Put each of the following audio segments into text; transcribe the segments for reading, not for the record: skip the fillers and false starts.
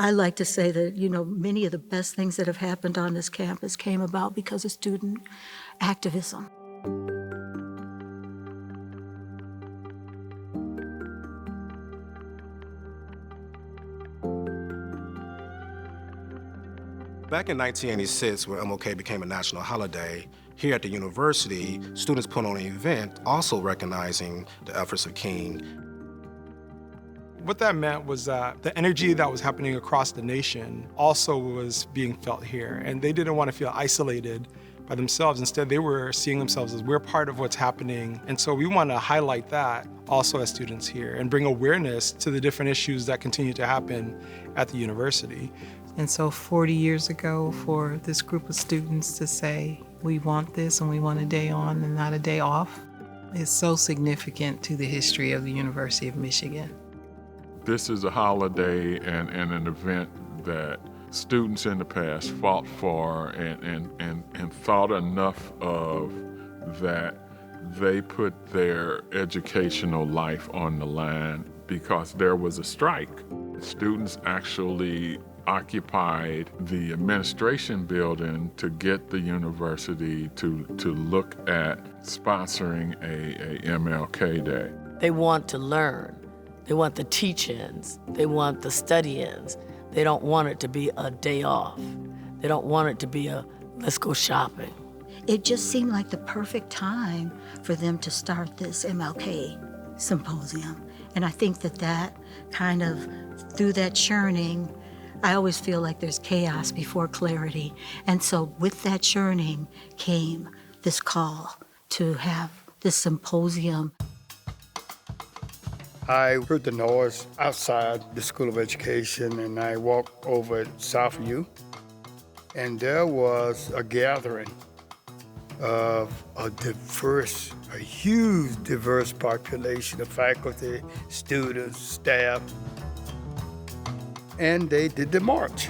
I like to say that, many of the best things that have happened on this campus came about because of student activism. Back in 1986, when MLK became a national holiday, here at the university, students put on an event also recognizing the efforts of King. What that meant was that the energy that was happening across the nation also was being felt here, and they didn't want to feel isolated by themselves. Instead, they were seeing themselves as we're part of what's happening, and so we want to highlight that also as students here and bring awareness to the different issues that continue to happen at the university. And so 40 years ago, for this group of students to say, we want this and we want a day on and not a day off, is so significant to the history of the University of Michigan. This is a holiday and an event that students in the past fought for and thought enough of that they put their educational life on the line because there was a strike. Students actually occupied the administration building to get the university to look at sponsoring a MLK Day. They want to learn. They want the teach-ins. They want the study-ins. They don't want it to be a day off. They don't want it to be a let's go shopping. It just seemed like the perfect time for them to start this MLK Symposium. And I think that kind of, through that churning, I always feel like there's chaos before clarity. And so with that churning came this call to have this symposium. I heard the noise outside the School of Education, and I walked over at South U, and there was a gathering of a huge diverse population of faculty, students, staff, and they did the march.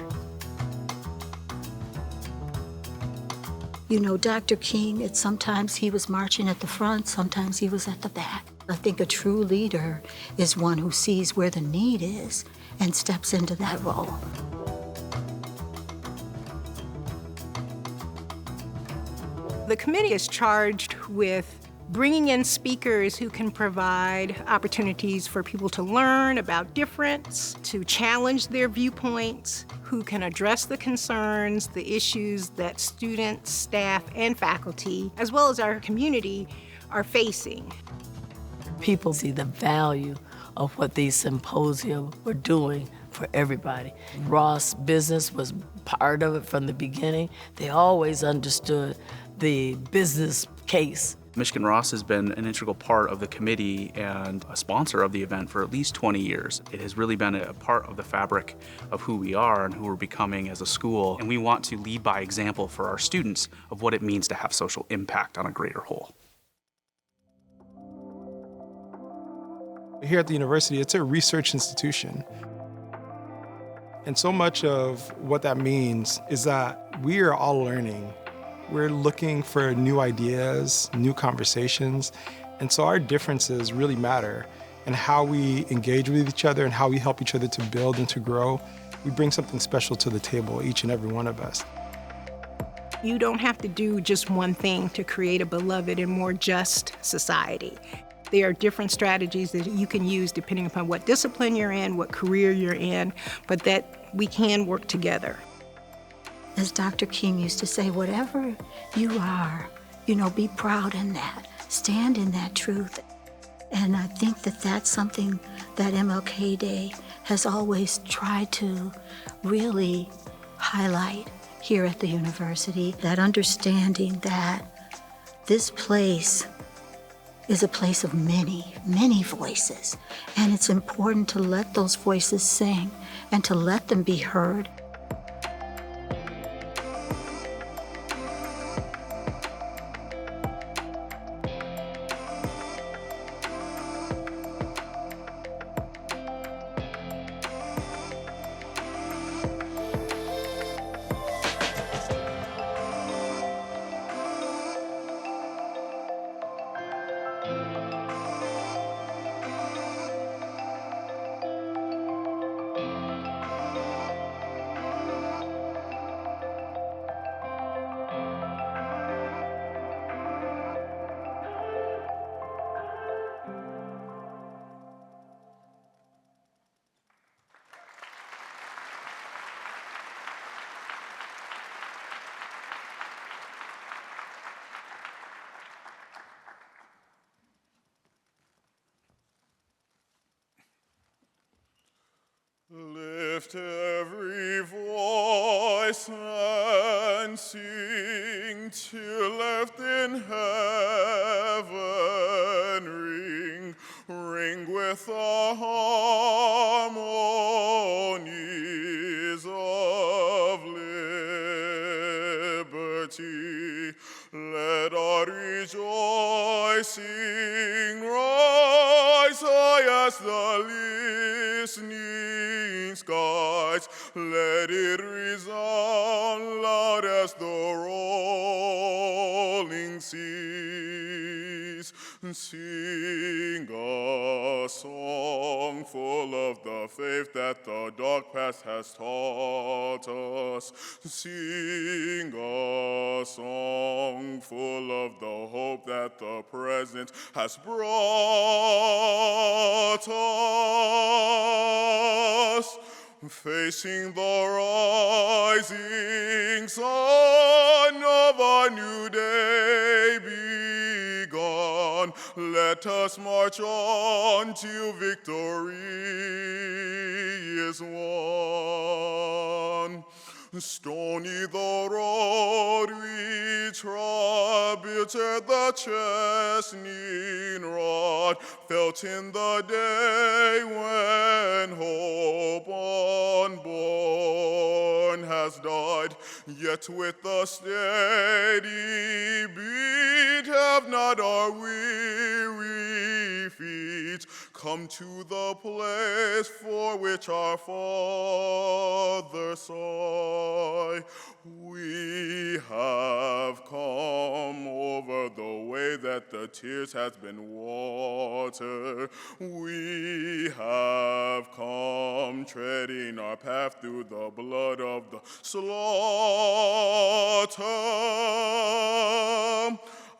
Dr. King, sometimes he was marching at the front, sometimes he was at the back. I think a true leader is one who sees where the need is and steps into that role. The committee is charged with bringing in speakers who can provide opportunities for people to learn about difference, to challenge their viewpoints, who can address the concerns, the issues that students, staff, and faculty, as well as our community, are facing. People see the value of what these symposia were doing for everybody. Ross Business was part of it from the beginning. They always understood the business case. Michigan Ross has been an integral part of the committee and a sponsor of the event for at least 20 years. It has really been a part of the fabric of who we are and who we're becoming as a school. And we want to lead by example for our students of what it means to have social impact on a greater whole. Here at the university, it's a research institution. And so much of what that means is that we are all learning. We're looking for new ideas, new conversations, and so our differences really matter. And how we engage with each other and how we help each other to build and to grow, we bring something special to the table, each and every one of us. You don't have to do just one thing to create a beloved and more just society. There are different strategies that you can use depending upon what discipline you're in, what career you're in, but that we can work together. As Dr. King used to say, whatever you are, be proud in that. Stand in that truth. And I think that that's something that MLK Day has always tried to really highlight here at the university, that understanding that this place is a place of many, many voices. And it's important to let those voices sing and to let them be heard. Lift every voice and sing till left in heaven ring with the harmonies of liberty. Let our rejoicing rise high as the listening skies. Let it resound loud as the rolling seas. Sing a song full of the faith that the dark past has taught us. Sing a song full of the hope that the present has brought us. Facing the rising sun of our new day begun, let us march on till victory is won. Stony the road we trod, bitter the chastening rod, felt in the day when hope unborn has died. Yet with a steady beat have not our weary feet come to the place for which our fathers sigh. We have come over the way that the tears has been water. We have come treading our path through the blood of the slaughter.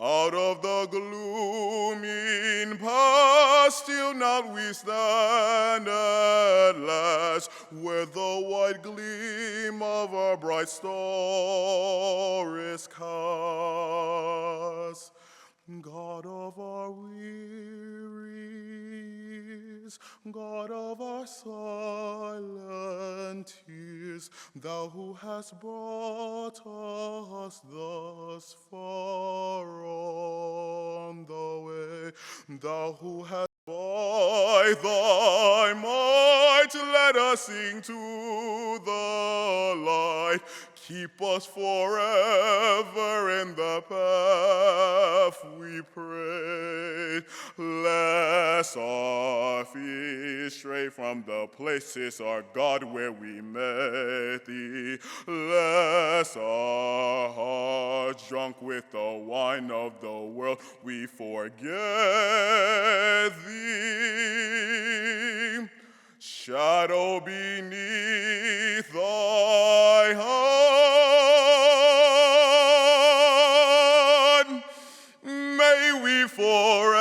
Out of the glooming past, still not we stand at last, where the white gleam of our bright star is cast. God of our wearies, God of our silent tears, thou who hast brought us thus far on the way, thou who hast by thy might let us sing to the light. Keep us forever in the path we pray, lest our feet stray from the places, our God, where we met thee, lest our hearts drunk with the wine of the world we forget thee. Shadow beneath thy hand, may we forever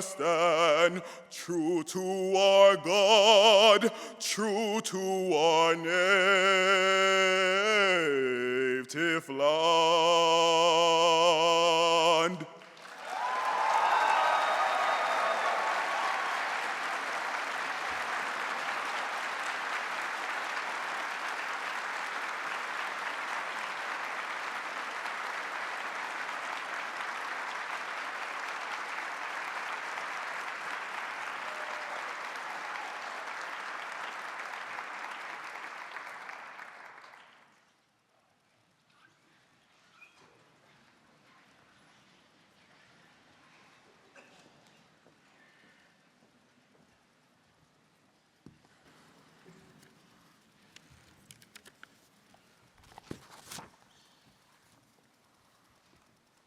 stand, true to our God, true to our native land.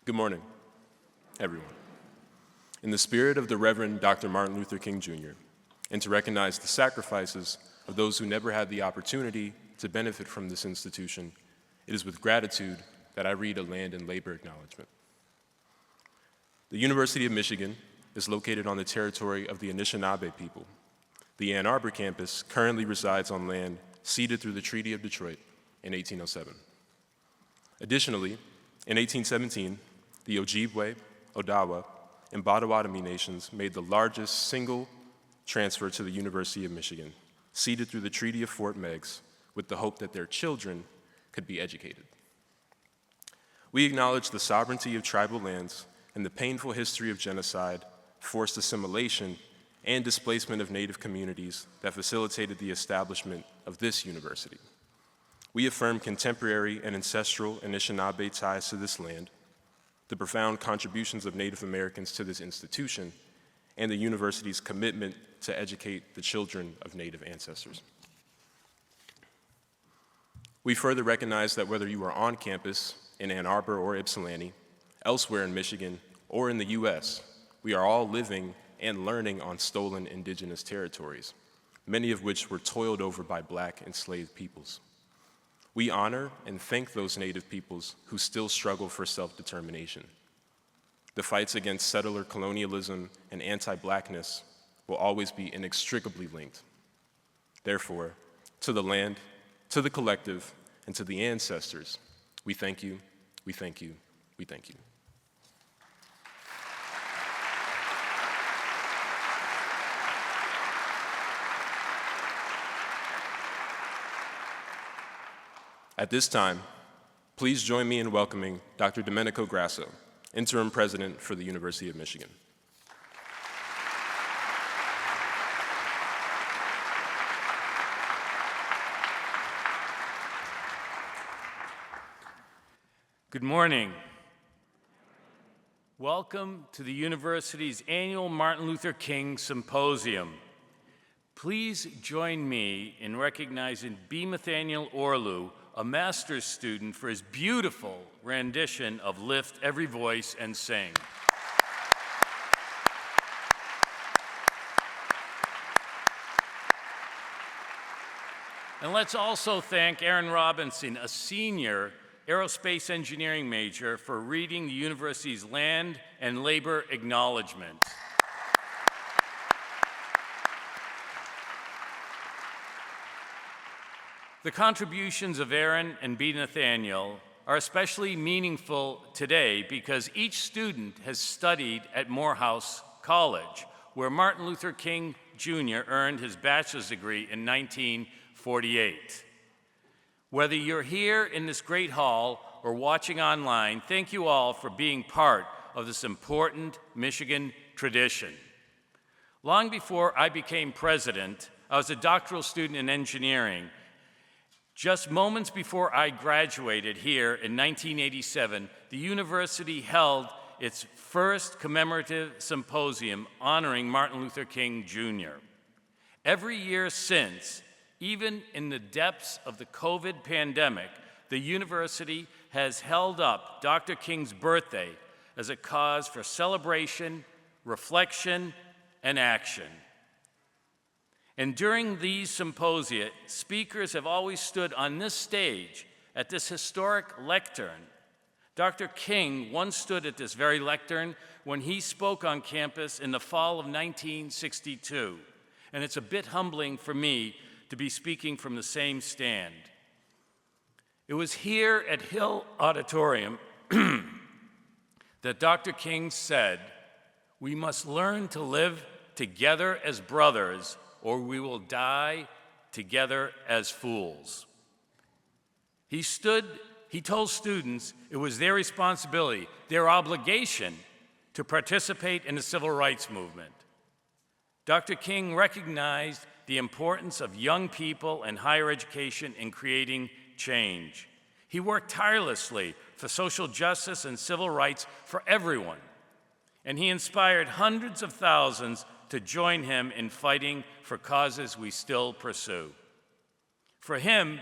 Good morning, everyone. In the spirit of the Reverend Dr. Martin Luther King Jr., and to recognize the sacrifices of those who never had the opportunity to benefit from this institution, it is with gratitude that I read a land and labor acknowledgement. The University of Michigan is located on the territory of the Anishinaabe people. The Ann Arbor campus currently resides on land ceded through the Treaty of Detroit in 1807. Additionally, in 1817, the Ojibwe, Odawa, and Potawatomi nations made the largest single transfer to the University of Michigan, ceded through the Treaty of Fort Meigs with the hope that their children could be educated. We acknowledge the sovereignty of tribal lands and the painful history of genocide, forced assimilation, and displacement of Native communities that facilitated the establishment of this university. We affirm contemporary and ancestral Anishinaabe ties to this land, the profound contributions of Native Americans to this institution, and the university's commitment to educate the children of Native ancestors. We further recognize that whether you are on campus in Ann Arbor or Ypsilanti, elsewhere in Michigan, or in the US, we are all living and learning on stolen indigenous territories, many of which were toiled over by Black enslaved peoples. We honor and thank those Native peoples who still struggle for self-determination. The fights against settler colonialism and anti-Blackness will always be inextricably linked. Therefore, to the land, to the collective, and to the ancestors, we thank you, we thank you, we thank you. At this time, please join me in welcoming Dr. Domenico Grasso, Interim President for the University of Michigan. Good morning. Welcome to the university's annual Martin Luther King Symposium. Please join me in recognizing B. Nathaniel Orlew, a master's student, for his beautiful rendition of Lift Every Voice and Sing. And let's also thank Aaron Robinson, a senior aerospace engineering major, for reading the university's land and labor acknowledgement. The contributions of Aaron and B. Nathaniel are especially meaningful today because each student has studied at Morehouse College, where Martin Luther King Jr. earned his bachelor's degree in 1948. Whether you're here in this great hall or watching online, thank you all for being part of this important Michigan tradition. Long before I became president, I was a doctoral student in engineering. Just moments before I graduated here in 1987, the university held its first commemorative symposium honoring Martin Luther King Jr. Every year since, even in the depths of the COVID pandemic, the university has held up Dr. King's birthday as a cause for celebration, reflection, and action. And during these symposia, speakers have always stood on this stage at this historic lectern. Dr. King once stood at this very lectern when he spoke on campus in the fall of 1962. And it's a bit humbling for me to be speaking from the same stand. It was here at Hill Auditorium that Dr. King said, "We must learn to live together as brothers, or we will die together as fools." He told students it was their responsibility, their obligation, to participate in the civil rights movement. Dr. King recognized the importance of young people and higher education in creating change. He worked tirelessly for social justice and civil rights for everyone, and he inspired hundreds of thousands to join him in fighting for causes we still pursue. For him,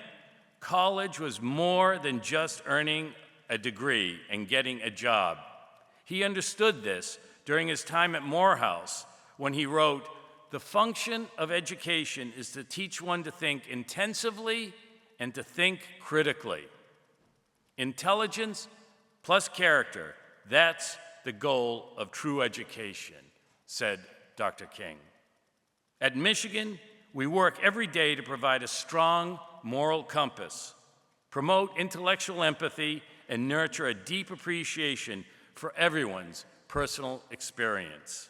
college was more than just earning a degree and getting a job. He understood this during his time at Morehouse when he wrote, "The function of education is to teach one to think intensively and to think critically. Intelligence plus character, that's the goal of true education," said Dr. King. At Michigan, we work every day to provide a strong moral compass, promote intellectual empathy, and nurture a deep appreciation for everyone's personal experience.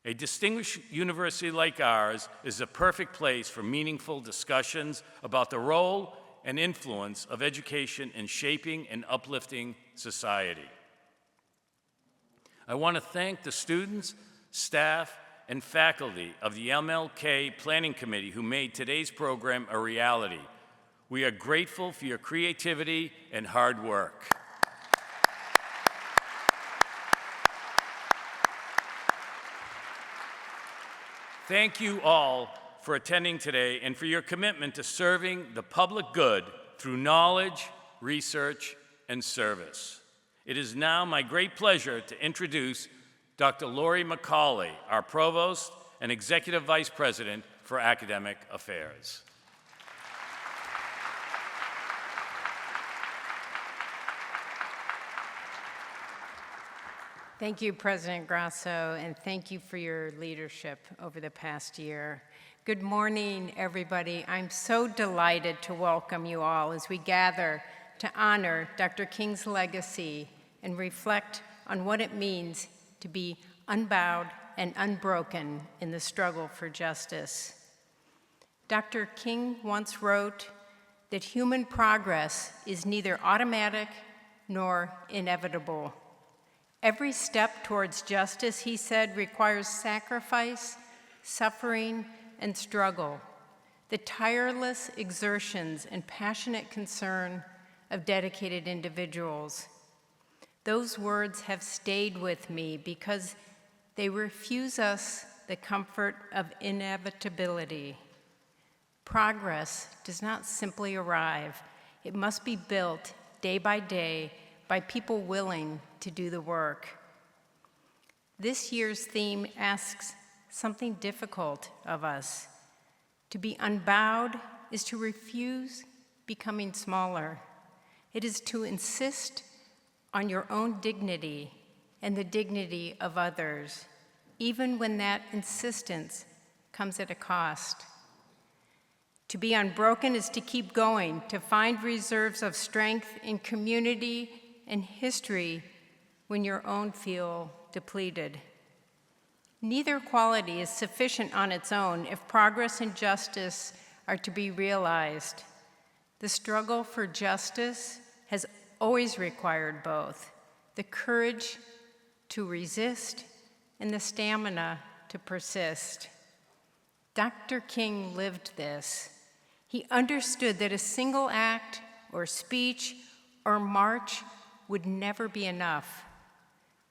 A distinguished university like ours is a perfect place for meaningful discussions about the role and influence of education in shaping and uplifting society. I want to thank the students, staff, and faculty of the MLK Planning Committee who made today's program a reality. We are grateful for your creativity and hard work. Thank you all for attending today and for your commitment to serving the public good through knowledge, research, and service. It is now my great pleasure to introduce Dr. Lori McCauley, our Provost and Executive Vice President for Academic Affairs. Thank you, President Grasso, and thank you for your leadership over the past year. Good morning, everybody. I'm so delighted to welcome you all as we gather to honor Dr. King's legacy and reflect on what it means to be unbowed and unbroken in the struggle for justice. Dr. King once wrote that human progress is neither automatic nor inevitable. Every step towards justice, he said, requires sacrifice, suffering, and struggle, the tireless exertions and passionate concern of dedicated individuals. Those words have stayed with me because they refuse us the comfort of inevitability. Progress does not simply arrive. It must be built day by day by people willing to do the work. This year's theme asks something difficult of us. To be unbowed is to refuse becoming smaller. It is to insist on your own dignity and the dignity of others, even when that insistence comes at a cost. To be unbroken is to keep going, to find reserves of strength in community and history when your own feel depleted. Neither quality is sufficient on its own if progress and justice are to be realized. The struggle for justice has always required both the courage to resist and the stamina to persist. Dr. King lived this. He understood that a single act or speech or march would never be enough.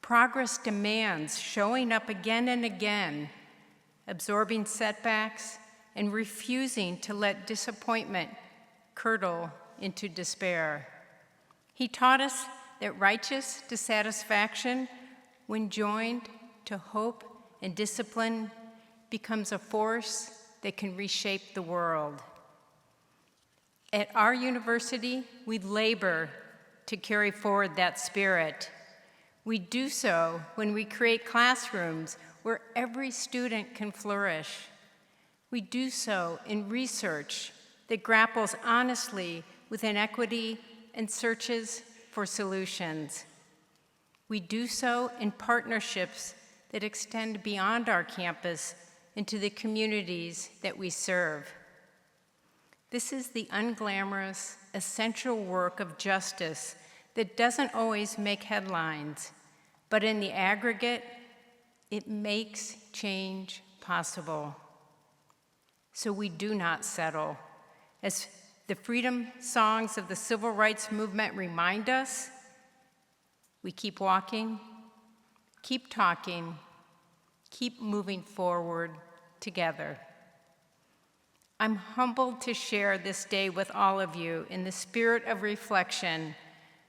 Progress demands showing up again and again, absorbing setbacks, and refusing to let disappointment curdle into despair. He taught us that righteous dissatisfaction, when joined to hope and discipline, becomes a force that can reshape the world. At our university, we labor to carry forward that spirit. We do so when we create classrooms where every student can flourish. We do so in research that grapples honestly with inequity and searches for solutions. We do so in partnerships that extend beyond our campus into the communities that we serve. This is the unglamorous, essential work of justice that doesn't always make headlines, but in the aggregate, it makes change possible. So we do not settle. As the freedom songs of the civil rights movement remind us, we keep walking, keep talking, keep moving forward together. I'm humbled to share this day with all of you in the spirit of reflection,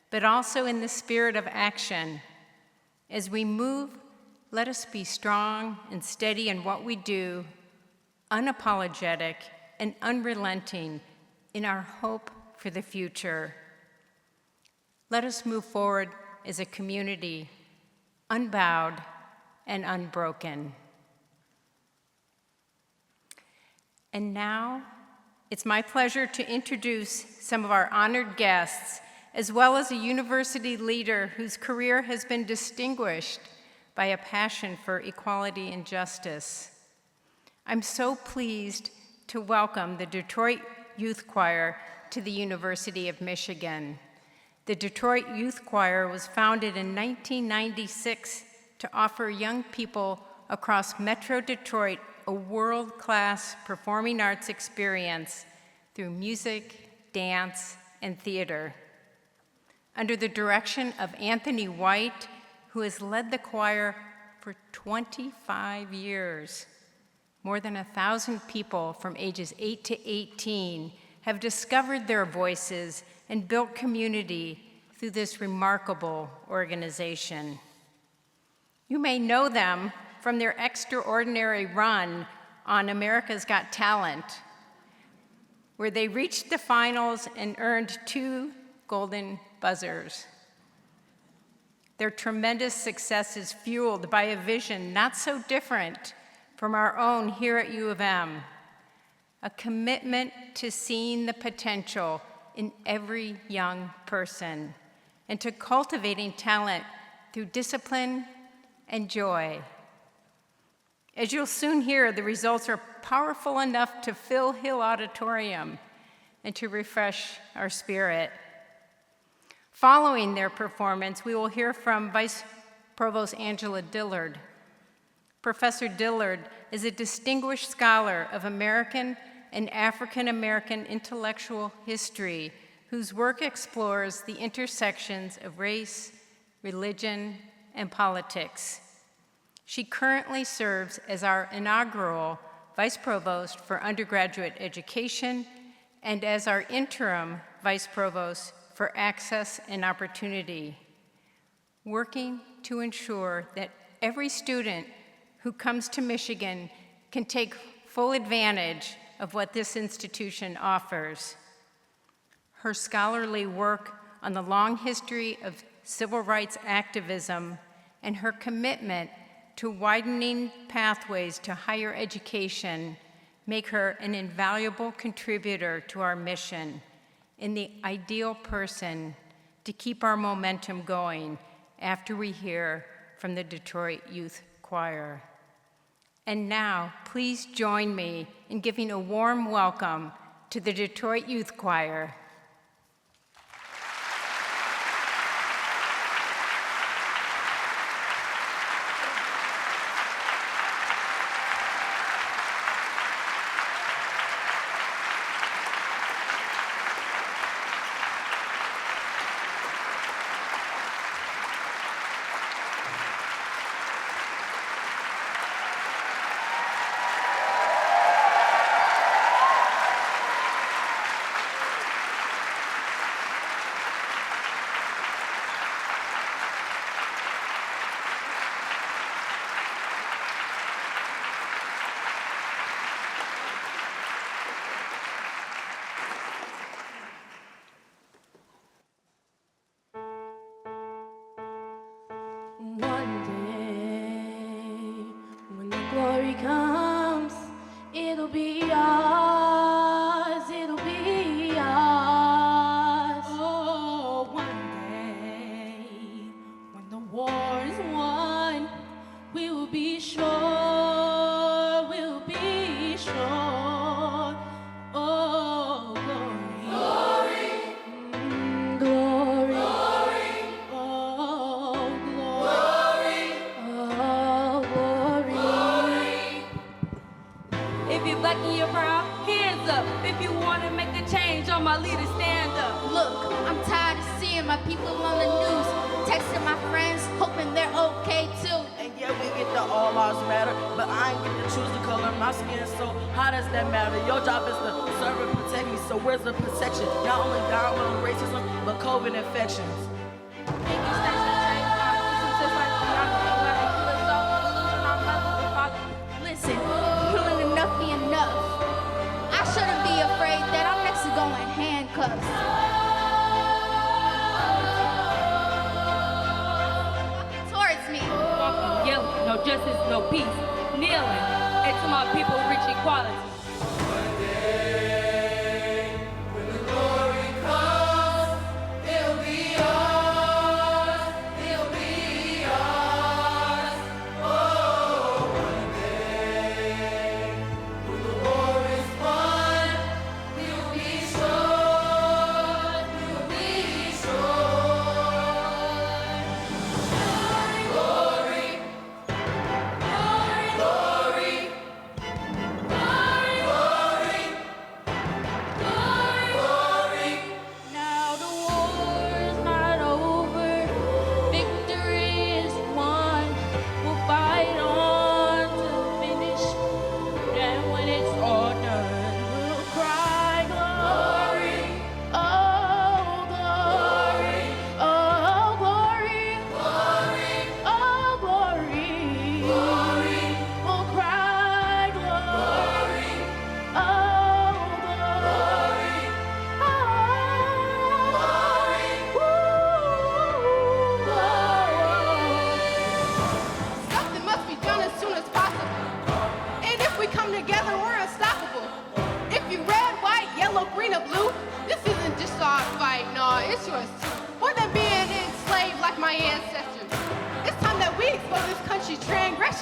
but also in the spirit of action. As we move, let us be strong and steady in what we do, unapologetic and unrelenting in our hope for the future. Let us move forward as a community, unbowed and unbroken. And now, it's my pleasure to introduce some of our honored guests, as well as a university leader whose career has been distinguished by a passion for equality and justice. I'm so pleased to welcome the Detroit Youth Choir to the University of Michigan. The Detroit Youth Choir was founded in 1996 to offer young people across Metro Detroit a world-class performing arts experience through music, dance, and theater. Under the direction of Anthony White, who has led the choir for 25 years, more than 1,000 people from ages 8 to 18 have discovered their voices and built community through this remarkable organization. You may know them from their extraordinary run on America's Got Talent, where they reached the finals and earned 2 golden buzzers. Their tremendous success is fueled by a vision not so different from our own here at U of M, a commitment to seeing the potential in every young person and to cultivating talent through discipline and joy. As you'll soon hear, the results are powerful enough to fill Hill Auditorium and to refresh our spirit. Following their performance, we will hear from Vice Provost Angela Dillard. Professor Dillard is a distinguished scholar of American and African American intellectual history whose work explores the intersections of race, religion, and politics. She currently serves as our inaugural Vice Provost for Undergraduate Education and as our interim Vice Provost for Access and Opportunity, working to ensure that every student who comes to Michigan can take full advantage of what this institution offers. Her scholarly work on the long history of civil rights activism and her commitment to widening pathways to higher education make her an invaluable contributor to our mission and the ideal person to keep our momentum going after we hear from the Detroit Youth Choir. And now, please join me in giving a warm welcome to the Detroit Youth Choir.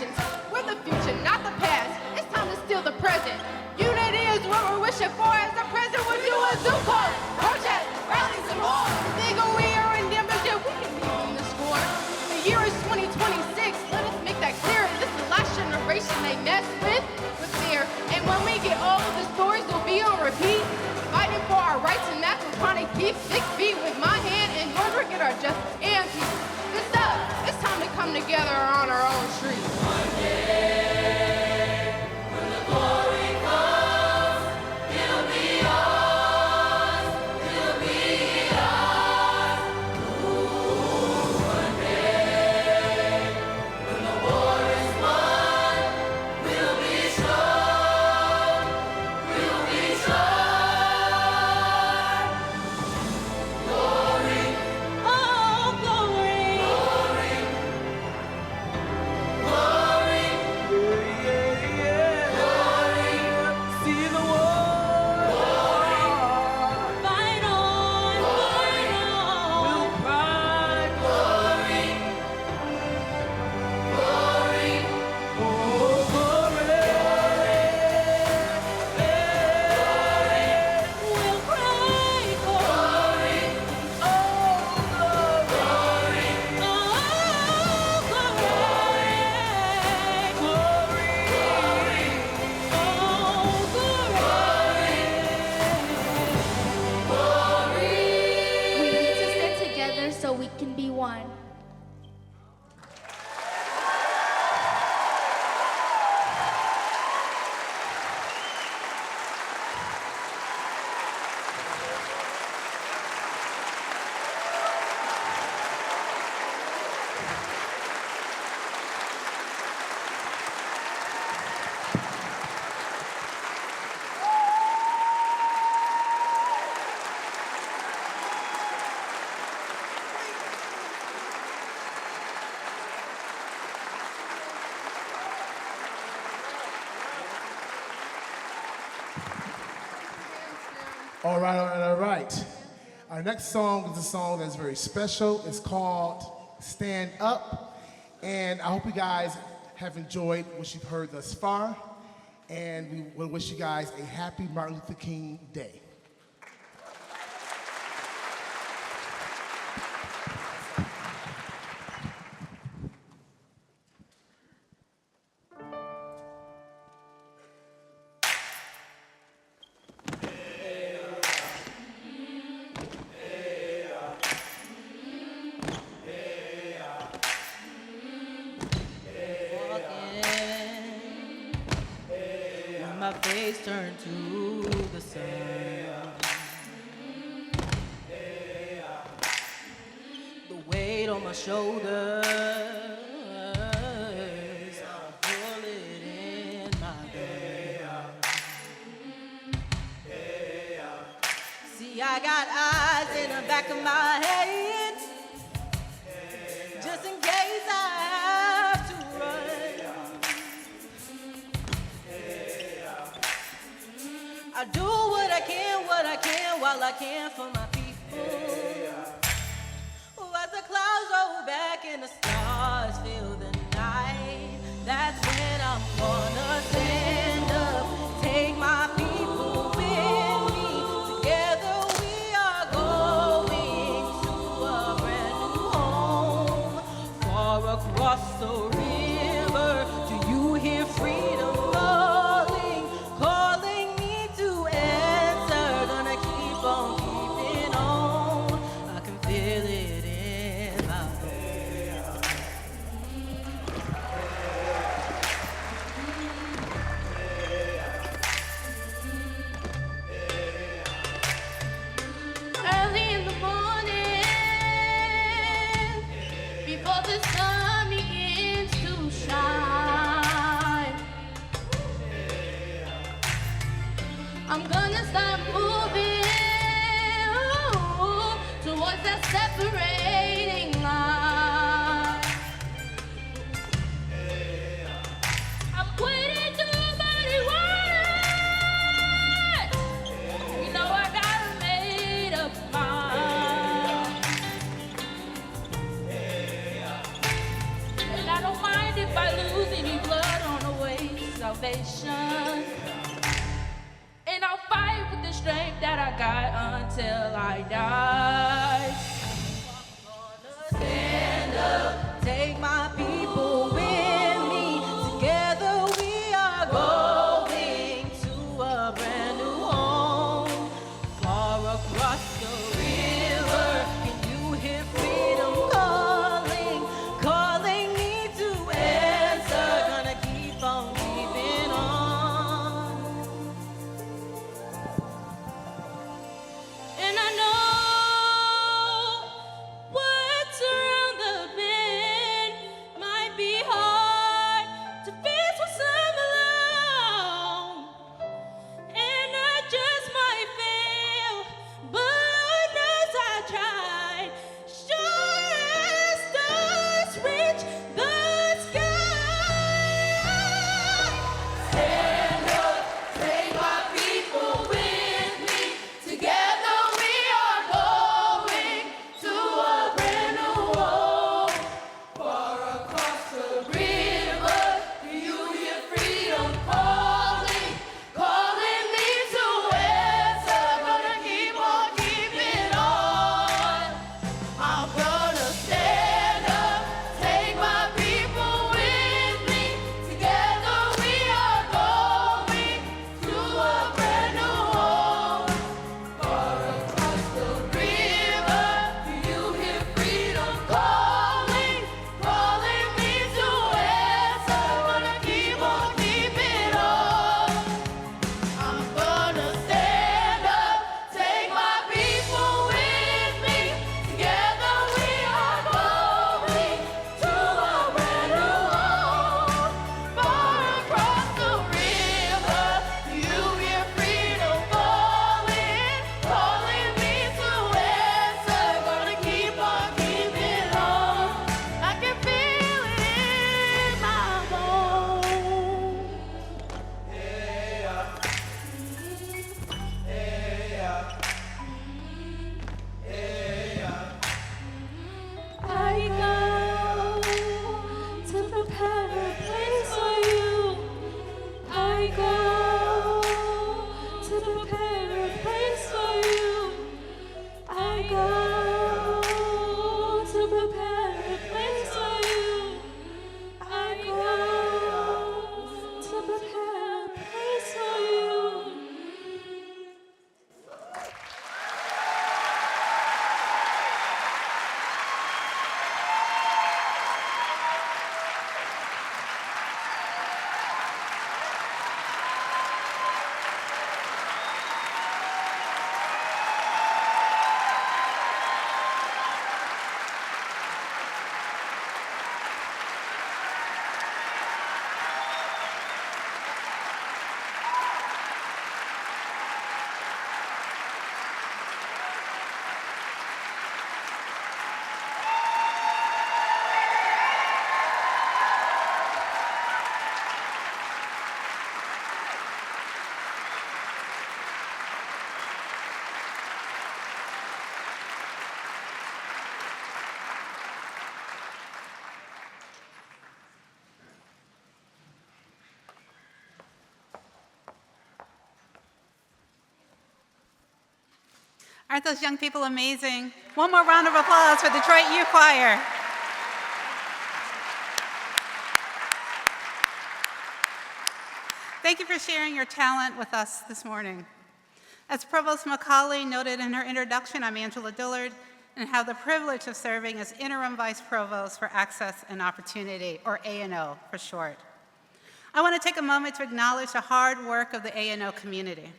generations. We're the future, not the past. It's time to steal the present. Unity is what we're wishing for as the president would do a Zoom call. Protest, rallies, and more. Think we are in damage that we can be on this war. The year is 2026. Let us make that clear. This is the last generation they mess with fear. And when we get old, the stories will be on repeat. Fighting for our rights and that's what trying to keep 6 feet with my hand and yours to get our justice and peace. Good stuff. It's time to come together on our own streets. One day, when the glory comes, it'll be ours. It'll be ours. Ooh, one day, when the war is won, we'll be strong. We'll be strong. Glory, oh glory, glory, glory, glory. See the war, glory. Fight on, fight on. We'll cry, glory, glory, oh glory, glory. We'll cry, glory, oh glory, oh glory, We need to stand together so we can be one. All right, all right, all right. Our next song is a song that's very special. It's called Stand Up. And I hope you guys have enjoyed what you've heard thus far. And we want to wish you guys a happy Martin Luther King Day. When my face turned to the sun, the weight on my shoulders, a bullet in my gun. See, I got eyes in the back of my head, just in case I have to run. I do what I can while I can for my people. As the clouds roll back and the stars fill the night, that's when I'm gonna stand up, take my people with me. Together we are going to a brand new home, far across the river. Do you hear freedom calling, calling me to answer? Gonna keep on keeping salvation. And I'll fight with the strength that I got until I die. Stand up, take my people with me. Together we are going to a brand new home. Far across the river, can you hear freedom calling? Calling me to answer. Gonna keep on keeping on. And I know what's around the bend might be hard to face for some alone. And I just might fail, but Lord knows I tried. Sure as stars reach the sky. Stand up, take my people with me. Together we are going to a brand new home. Far across the river, do you hear freedom calling? Calling me to answer. Gonna keep on keeping on. I'm gonna stand up, take my people with me. Together we are going to a brand new home. Far across the river, do you hear freedom calling? Calling me to answer. Gonna keep on keeping on. I'm gonna stand up, take my people with me. Together we are going to a brand new home. Far across the river, do you hear freedom calling? Calling me to answer. Gonna keep on keeping on. I can feel it in my bones. I go to prepare a place for you. I go to prepare a place for you. I go to prepare a place for you. I go to prepare a place for you. Aren't those young people amazing? One more round of applause for Detroit Youth Choir. Thank you for sharing your talent with us this morning. As Provost Macaulay noted in her introduction, I'm Angela Dillard and have the privilege of serving as Interim Vice Provost for Access and Opportunity, or A&O for short. I want to take a moment to acknowledge the hard work of the A&O community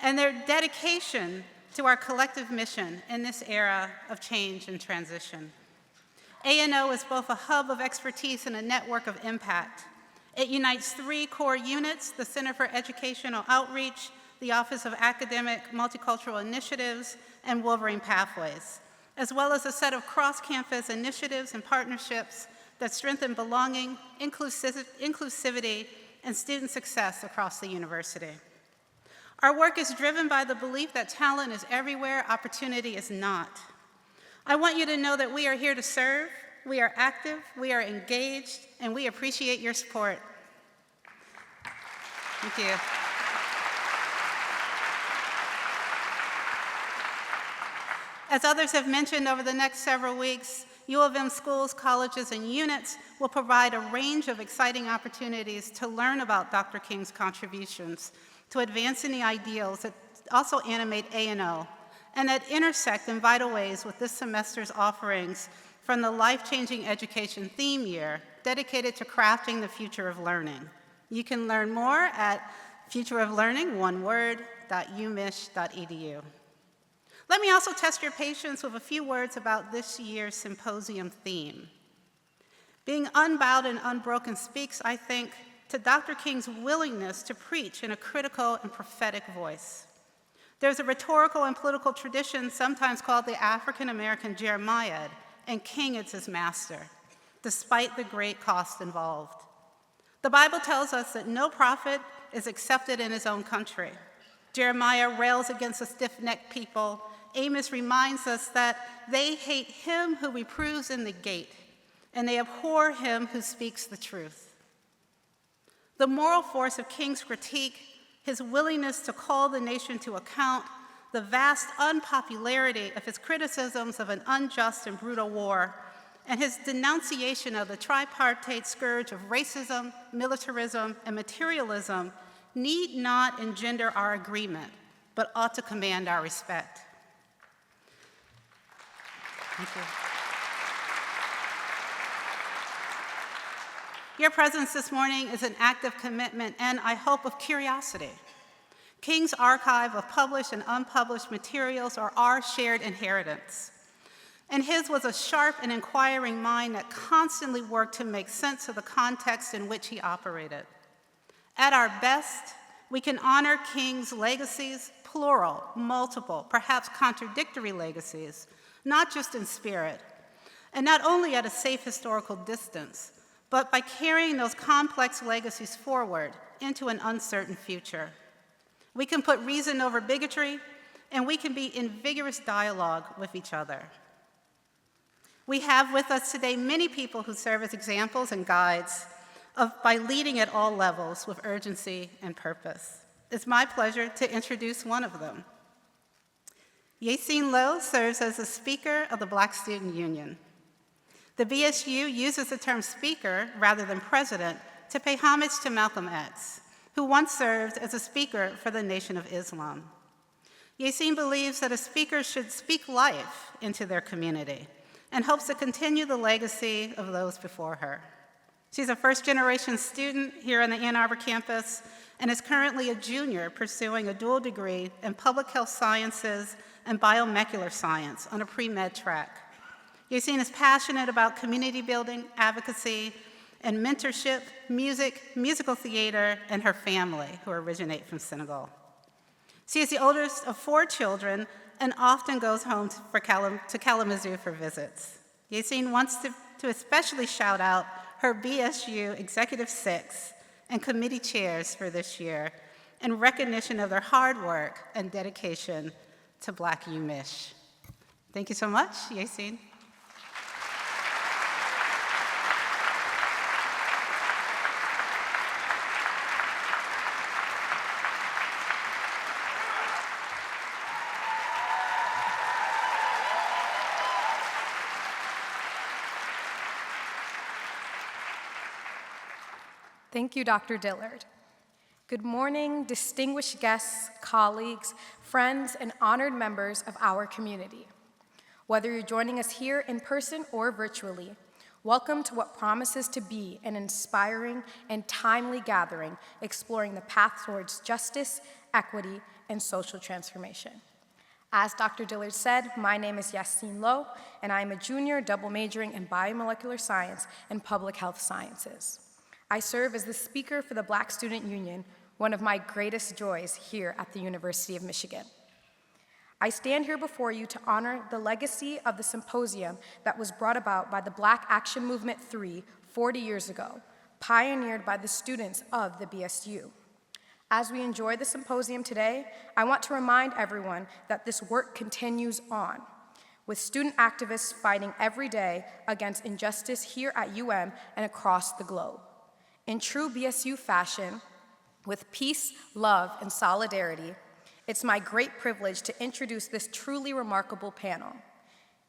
and their dedication to our collective mission in this era of change and transition. A&O is both a hub of expertise and a network of impact. It unites 3 core units: the Center for Educational Outreach, the Office of Academic Multicultural Initiatives, and Wolverine Pathways, as well as a set of cross-campus initiatives and partnerships that strengthen belonging, inclusivity, and student success across the university. Our work is driven by the belief that talent is everywhere, opportunity is not. I want you to know that we are here to serve, we are active, we are engaged, and we appreciate your support. Thank you. As others have mentioned, over the next several weeks, U of M schools, colleges, and units will provide a range of exciting opportunities to learn about Dr. King's contributions to advancing the ideals that also animate A&O and that intersect in vital ways with this semester's offerings from the Life-Changing Education Theme Year dedicated to crafting the future of learning. You can learn more at futureoflearning.umich.edu. Let me also test your patience with a few words about this year's symposium theme. Being unbowed and unbroken speaks, I think, to Dr. King's willingness to preach in a critical and prophetic voice. There's a rhetorical and political tradition sometimes called the African-American Jeremiad, and King is his master, despite the great cost involved. The Bible tells us that no prophet is accepted in his own country. Jeremiah rails against a stiff-necked people. Amos reminds us that they hate him who reproves in the gate, and they abhor him who speaks the truth. The moral force of King's critique, his willingness to call the nation to account, the vast unpopularity of his criticisms of an unjust and brutal war, and his denunciation of the tripartite scourge of racism, militarism, and materialism need not engender our agreement, but ought to command our respect. Thank you. Your presence this morning is an act of commitment and, I hope, of curiosity. King's archive of published and unpublished materials are our shared inheritance. And his was a sharp and inquiring mind that constantly worked to make sense of the context in which he operated. At our best, we can honor King's legacies, plural, multiple, perhaps contradictory legacies, not just in spirit, and not only at a safe historical distance, but by carrying those complex legacies forward into an uncertain future. We can put reason over bigotry, and we can be in vigorous dialogue with each other. We have with us today many people who serve as examples and guides by leading at all levels with urgency and purpose. It's my pleasure to introduce one of them. Yacine Lowe serves as the Speaker of the Black Student Union. The BSU uses the term speaker rather than president to pay homage to Malcolm X, who once served as a speaker for the Nation of Islam. Yacine believes that a speaker should speak life into their community and hopes to continue the legacy of those before her. She's a first-generation student here on the Ann Arbor campus and is currently a junior pursuing a dual degree in public health sciences and biomolecular science on a pre-med track. Yacine is passionate about community building, advocacy, and mentorship, music, musical theater, and her family, who originate from Senegal. She is the oldest of 4 children and often goes home to Kalamazoo for visits. Yacine wants to especially shout out her BSU Executive Six and committee chairs for this year in recognition of their hard work and dedication to Black UMich. Thank you so much, Yacine. Thank you, Dr. Dillard. Good morning, distinguished guests, colleagues, friends, and honored members of our community. Whether you're joining us here in person or virtually, welcome to what promises to be an inspiring and timely gathering exploring the path towards justice, equity, and social transformation. As Dr. Dillard said, my name is Yacine Lowe, and I am a junior double majoring in biomolecular science and public health sciences. I serve as the speaker for the Black Student Union, one of my greatest joys here at the University of Michigan. I stand here before you to honor the legacy of the symposium that was brought about by the Black Action Movement 3 40 years ago, pioneered by the students of the BSU. As we enjoy the symposium today, I want to remind everyone that this work continues on, with student activists fighting every day against injustice here at UM and across the globe. In true BSU fashion, With peace, love, and solidarity, it's my great privilege to introduce this truly remarkable panel.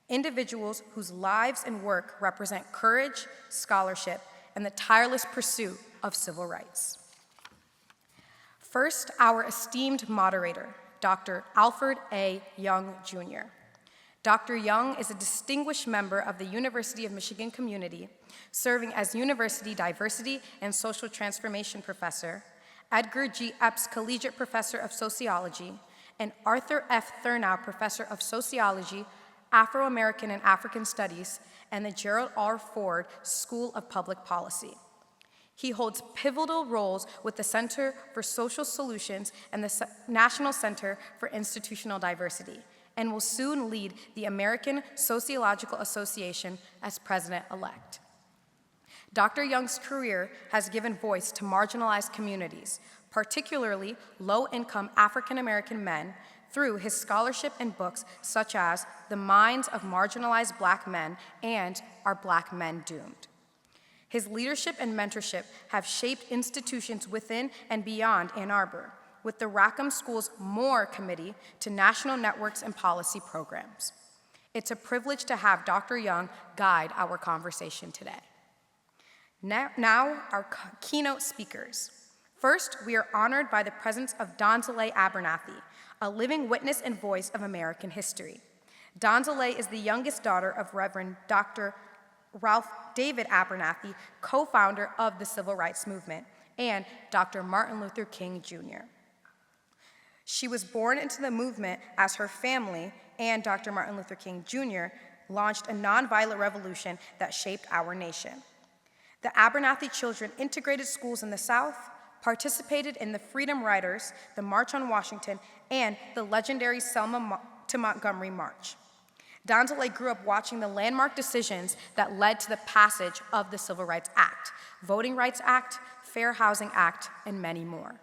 Individuals whose lives and work represent courage, scholarship, and the tireless pursuit of civil rights. First, our esteemed moderator, Dr. Alfred A. Young, Jr. Dr. Young is a distinguished member of the University of Michigan community, serving as University Diversity and Social Transformation Professor, Edgar G. Epps Collegiate Professor of Sociology, and Arthur F. Thurnow Professor of Sociology, Afro-American and African Studies, and the Gerald R. Ford School of Public Policy. He holds pivotal roles with the Center for Social Solutions and the National Center for Institutional Diversity, and will soon lead the American Sociological Association as president-elect. Dr. Young's career has given voice to marginalized communities, particularly low-income African-American men, through his scholarship and books such as The Minds of Marginalized Black Men and Are Black Men Doomed? His leadership and mentorship have shaped institutions within and beyond Ann Arbor, with the Rackham School's MORE Committee to national networks and policy programs. It's a privilege to have Dr. Young guide our conversation today. Now our keynote speakers. First, we are honored by the presence of Donzaleigh Abernathy, a living witness and voice of American history. Donzaleigh is the youngest daughter of Reverend Dr. David Abernathy, co-founder of the Civil Rights Movement, and Dr. Martin Luther King Jr. She was born into the movement as her family and Dr. Martin Luther King Jr. launched a nonviolent revolution that shaped our nation. The Abernathy children integrated schools in the South, participated in the Freedom Riders, the March on Washington, and the legendary Selma to Montgomery March. Donzaleigh grew up watching the landmark decisions that led to the passage of the Civil Rights Act, Voting Rights Act, Fair Housing Act, and many more.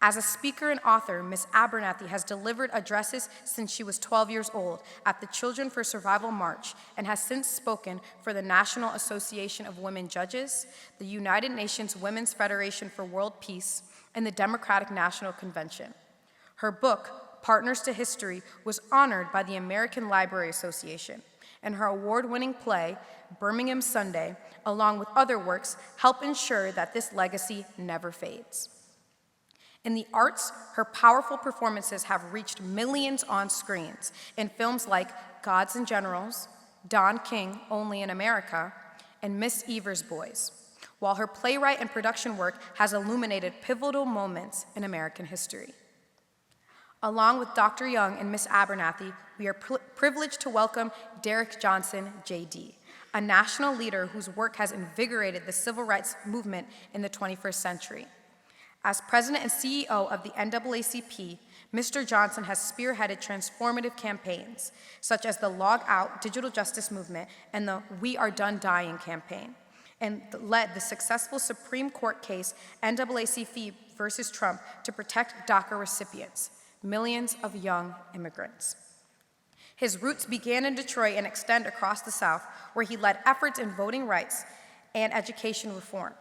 As a speaker and author, Ms. Abernathy has delivered addresses since she was 12 years old at the Children for Survival March and has since spoken for the National Association of Women Judges, the United Nations Women's Federation for World Peace, and the Democratic National Convention. Her book, Partners to History, was honored by the American Library Association, and her award-winning play, Birmingham Sunday, along with other works, help ensure that this legacy never fades. In the arts, her powerful performances have reached millions on screens in films like Gods and Generals, Don King, Only in America, and Miss Evers' Boys, while her playwright and production work has illuminated pivotal moments in American history. Along with Dr. Young and Ms. Abernathy, we are privileged to welcome Derrick Johnson, JD, a national leader whose work has invigorated the civil rights movement in the 21st century. As president and CEO of the NAACP, Mr. Johnson has spearheaded transformative campaigns, such as the Log Out Digital Justice Movement and the We Are Done Dying campaign, and led the successful Supreme Court case NAACP versus Trump to protect DACA recipients, millions of young immigrants. His roots began in Detroit and extend across the South, where he led efforts in voting rights and education reform.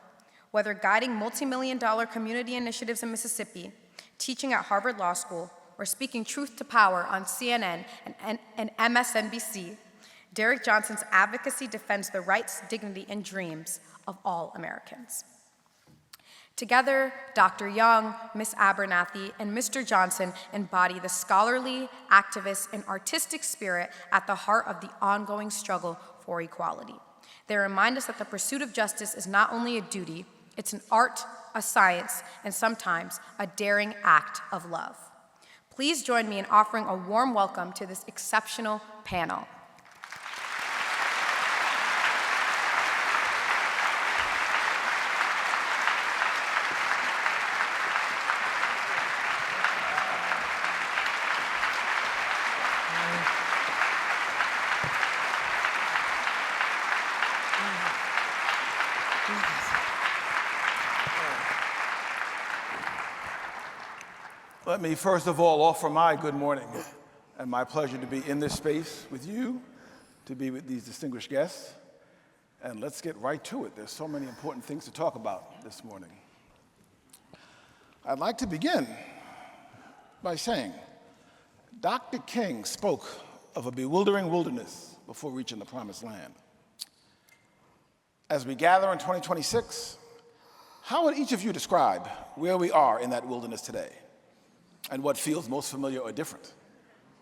Whether guiding multi-million-dollar community initiatives in Mississippi, teaching at Harvard Law School, or speaking truth to power on CNN and MSNBC, Derrick Johnson's advocacy defends the rights, dignity, and dreams of all Americans. Together, Dr. Young, Ms. Abernathy, and Mr. Johnson embody the scholarly, activist, and artistic spirit at the heart of the ongoing struggle for equality. They remind us that the pursuit of justice is not only a duty, it's an art, a science, and sometimes a daring act of love. Please join me in offering a warm welcome to this exceptional panel. Let me first of all offer my good morning and my pleasure to be in this space with you, to be with these distinguished guests. And let's get right to it. There's so many important things to talk about this morning. I'd like to begin by saying Dr. King spoke of a bewildering wilderness before reaching the promised land. As we gather in 2026, how would each of you describe where we are in that wilderness today and what feels most familiar or different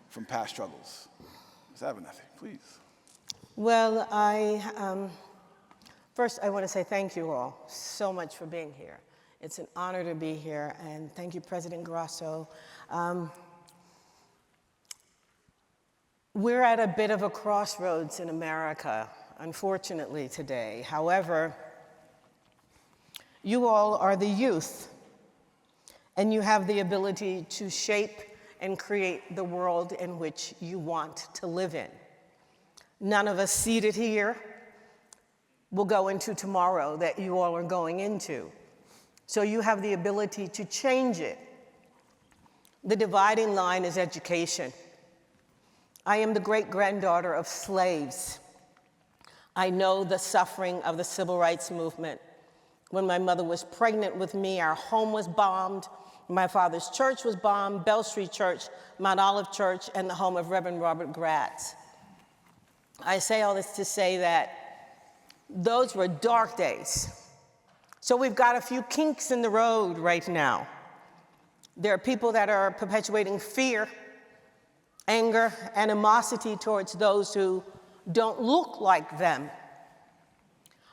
from past struggles? Ms. Abernathy, please. Well, first I want to say thank you all so much for being here. It's an honor to be here, and thank you, President Grasso. We're at a bit of a crossroads in America, unfortunately, today. However, you all are the youth, and you have the ability to shape and create the world in which you want to live in. None of us seated here will go into tomorrow that you all are going into. So you have the ability to change it. The dividing line is education. I am the great-granddaughter of slaves. I know the suffering of the civil rights movement. When my mother was pregnant with me, our home was bombed. My father's church was bombed, Bell Street Church, Mount Olive Church, and the home of Reverend Robert Gratz. I say all this to say that those were dark days. So we've got a few kinks in the road right now. There are people that are perpetuating fear, anger, animosity towards those who don't look like them.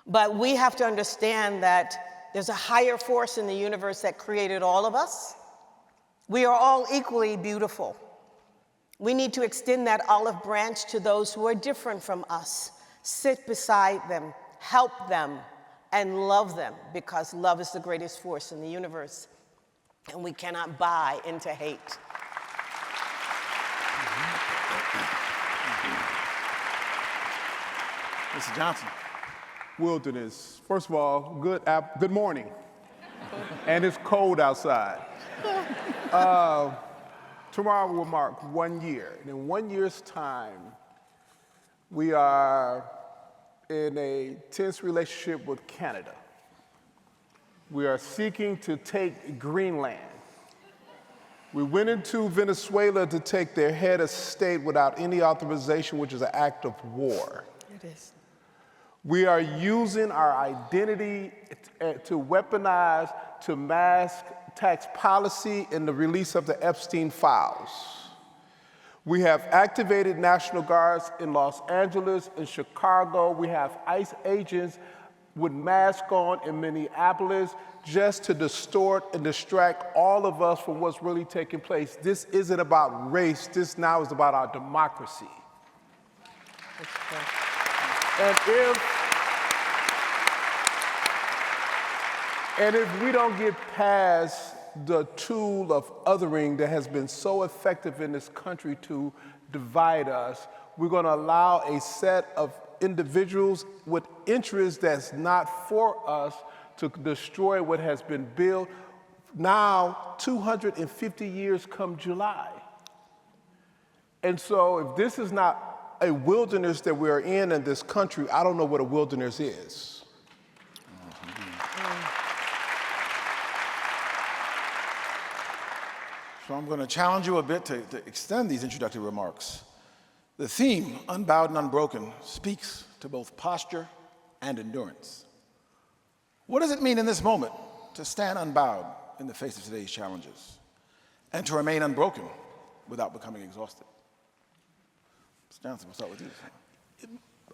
But we have to understand that there's a higher force in the universe that created all of us. We are all equally beautiful. We need to extend that olive branch to those who are different from us. Sit beside them, help them, and love them, because love is the greatest force in the universe, and we cannot buy into hate. Mr. Johnson. Wilderness. First of all, good morning. And it's cold outside. Tomorrow will mark 1 year. And in 1 year's time, we are in a tense relationship with Canada. We are seeking to take Greenland. We went into Venezuela to take their head of state without any authorization, which is an act of war. It is. We are using our identity to weaponize, to mask tax policy and the release of the Epstein files. We have activated National Guards in Los Angeles, in Chicago. We have ICE agents with masks on in Minneapolis just to distort and distract all of us from what's really taking place. This isn't about race. This now is about our democracy. And if we don't get past the tool of othering that has been so effective in this country to divide us, we're going to allow a set of individuals with interests that's not for us to destroy what has been built now 250 years come July. And so if this is not a wilderness that we're in this country, I don't know what a wilderness is. So I'm going to challenge you a bit to extend these introductory remarks. The theme, Unbowed and Unbroken, speaks to both posture and endurance. What does it mean in this moment to stand unbowed in the face of today's challenges and to remain unbroken without becoming exhausted? Mr. Johnson, we'll start with you.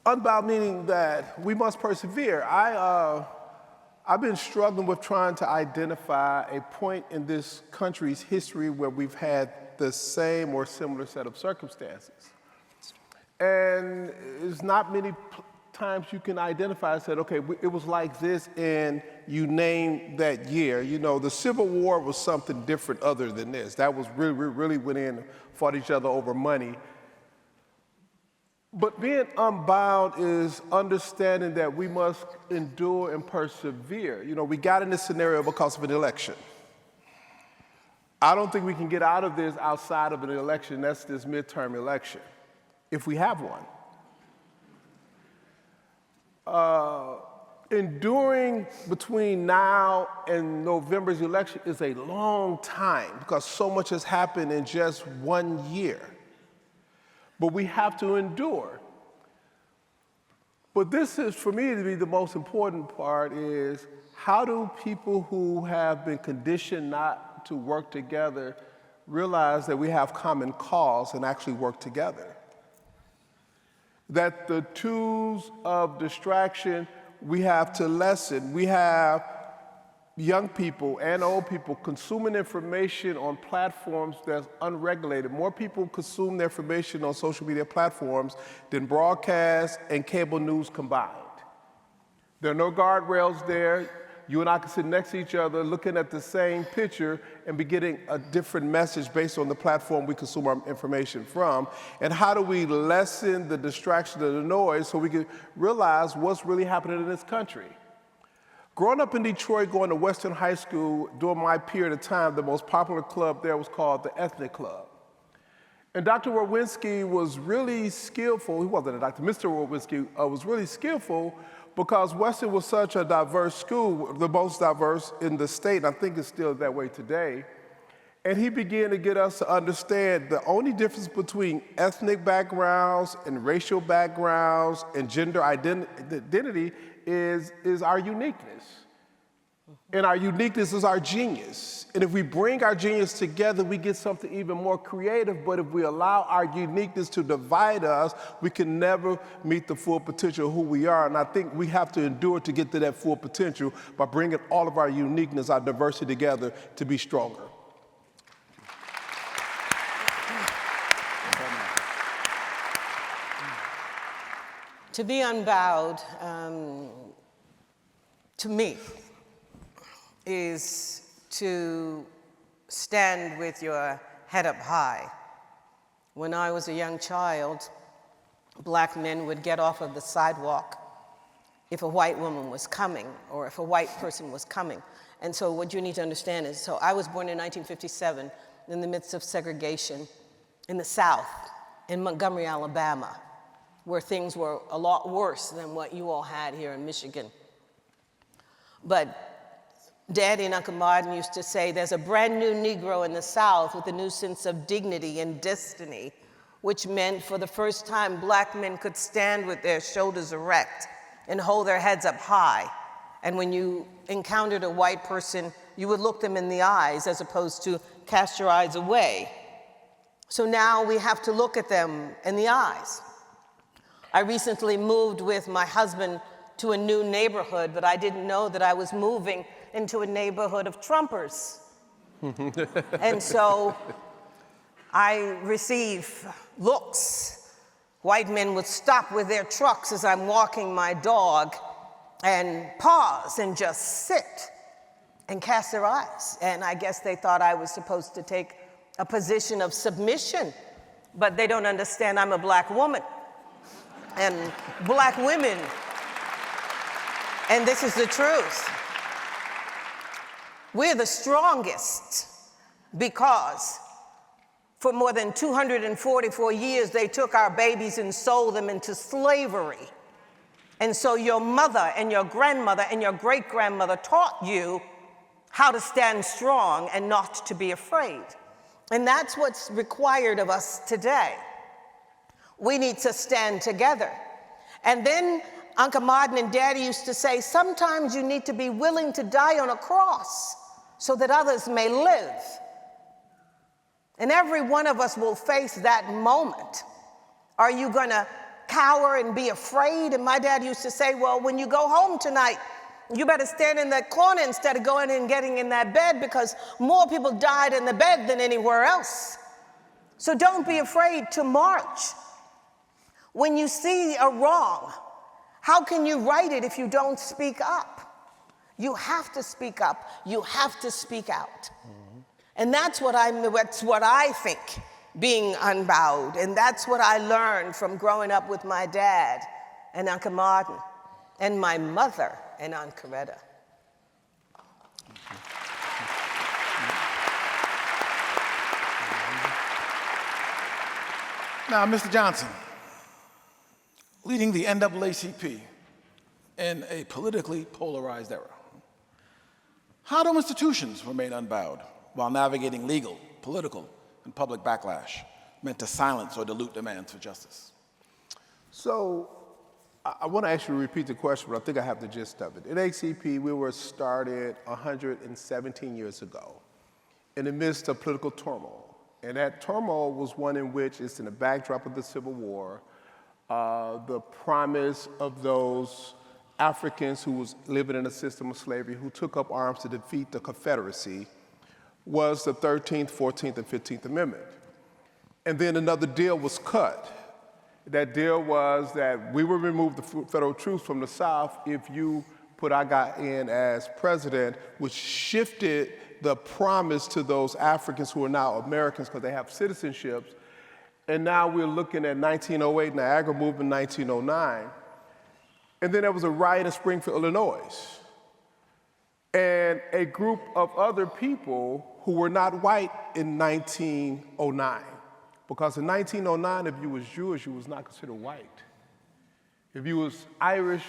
Unbowed meaning that we must persevere. I've been struggling with trying to identify a point in this country's history where we've had the same or similar set of circumstances. And it's not many times you can identify and say, okay, it was like this, and you name that year. You know, the Civil War was something different other than this. That was really went in, fought each other over money. But being unbound is understanding that we must endure and persevere. You know, we got in this scenario because of an election. I don't think we can get out of this outside of an election. That's this midterm election, if we have one. enduring between now and November's election is a long time because so much has happened in just 1 year. But we have to endure. But this is, for me, to be the most important part is how do people who have been conditioned not to work together realize that we have common cause and actually work together? That the tools of distraction we have to lessen. We have young people and old people consuming information on platforms that's unregulated. More people consume their information on social media platforms than broadcast and cable news combined. There are no guardrails there. You and I can sit next to each other looking at the same picture and be getting a different message based on the platform we consume our information from. And how do we lessen the distraction of the noise so we can realize what's really happening in this country? Growing up in Detroit, going to Western High School, during my period of time, the most popular club there was called the Ethnic Club. And Dr. Wawinski was really skillful. He wasn't a doctor. Mr. Wawinski was really skillful because Western was such a diverse school, the most diverse in the state, and I think it's still that way today. And he began to get us to understand the only difference between ethnic backgrounds and racial backgrounds and gender identity is our uniqueness. And our uniqueness is our genius. And if we bring our genius together, we get something even more creative. But if we allow our uniqueness to divide us, we can never meet the full potential of who we are. And I think we have to endure to get to that full potential by bringing all of our uniqueness, our diversity together to be stronger. To be unbowed, to me, is to stand with your head up high. When I was a young child, black men would get off of the sidewalk if a white woman was coming or if a white person was coming. And so what you need to understand is, so I was born in 1957 in the midst of segregation in the South, in Montgomery, Alabama, where things were a lot worse than what you all had here in Michigan. But Daddy and Uncle Martin used to say, there's a brand new Negro in the South with a new sense of dignity and destiny, which meant for the first time, black men could stand with their shoulders erect and hold their heads up high. And when you encountered a white person, you would look them in the eyes as opposed to cast your eyes away. So now we have to look at them in the eyes. I recently moved with my husband to a new neighborhood, but I didn't know that I was moving into a neighborhood of Trumpers. And so I receive looks. White men would stop with their trucks as I'm walking my dog and pause and just sit and cast their eyes. And I guess they thought I was supposed to take a position of submission, but they don't understand I'm a black woman. And black women, and this is the truth, we're the strongest because for more than 244 years, they took our babies and sold them into slavery. And so your mother and your grandmother and your great-grandmother taught you how to stand strong and not to be afraid. And that's what's required of us today. We need to stand together. And then Uncle Martin and Daddy used to say, sometimes you need to be willing to die on a cross so that others may live. And every one of us will face that moment. Are you going to cower and be afraid? And my dad used to say, well, when you go home tonight, you better stand in that corner instead of going and getting in that bed, because more people died in the bed than anywhere else. So don't be afraid to march. When you see a wrong, how can you right it if you don't speak up? You have to speak up. You have to speak out. Mm-hmm. And that's what I think, being unbowed. And that's what I learned from growing up with my dad and Uncle Martin and my mother and Aunt Coretta. Now, Mr. Johnson, leading the NAACP, in a politically polarized era. How do institutions remain unbowed while navigating legal, political, and public backlash meant to silence or dilute demands for justice? So I want to actually repeat the question, but I think I have the gist of it. At ACP, we were started 117 years ago in the midst of political turmoil. And that turmoil was one in which it's in the backdrop of the Civil War, the promise of those Africans who was living in a system of slavery who took up arms to defeat the Confederacy was the 13th, 14th, and 15th Amendment. And then another deal was cut. That deal was that we would remove the federal troops from the South if you put our guy in as president, which shifted the promise to those Africans who are now Americans because they have citizenships. And now we're looking at 1908, Niagara Movement, 1909. And then there was a riot in Springfield, Illinois. And a group of other people who were not white in 1909. Because in 1909, if you was Jewish, you was not considered white. If you was Irish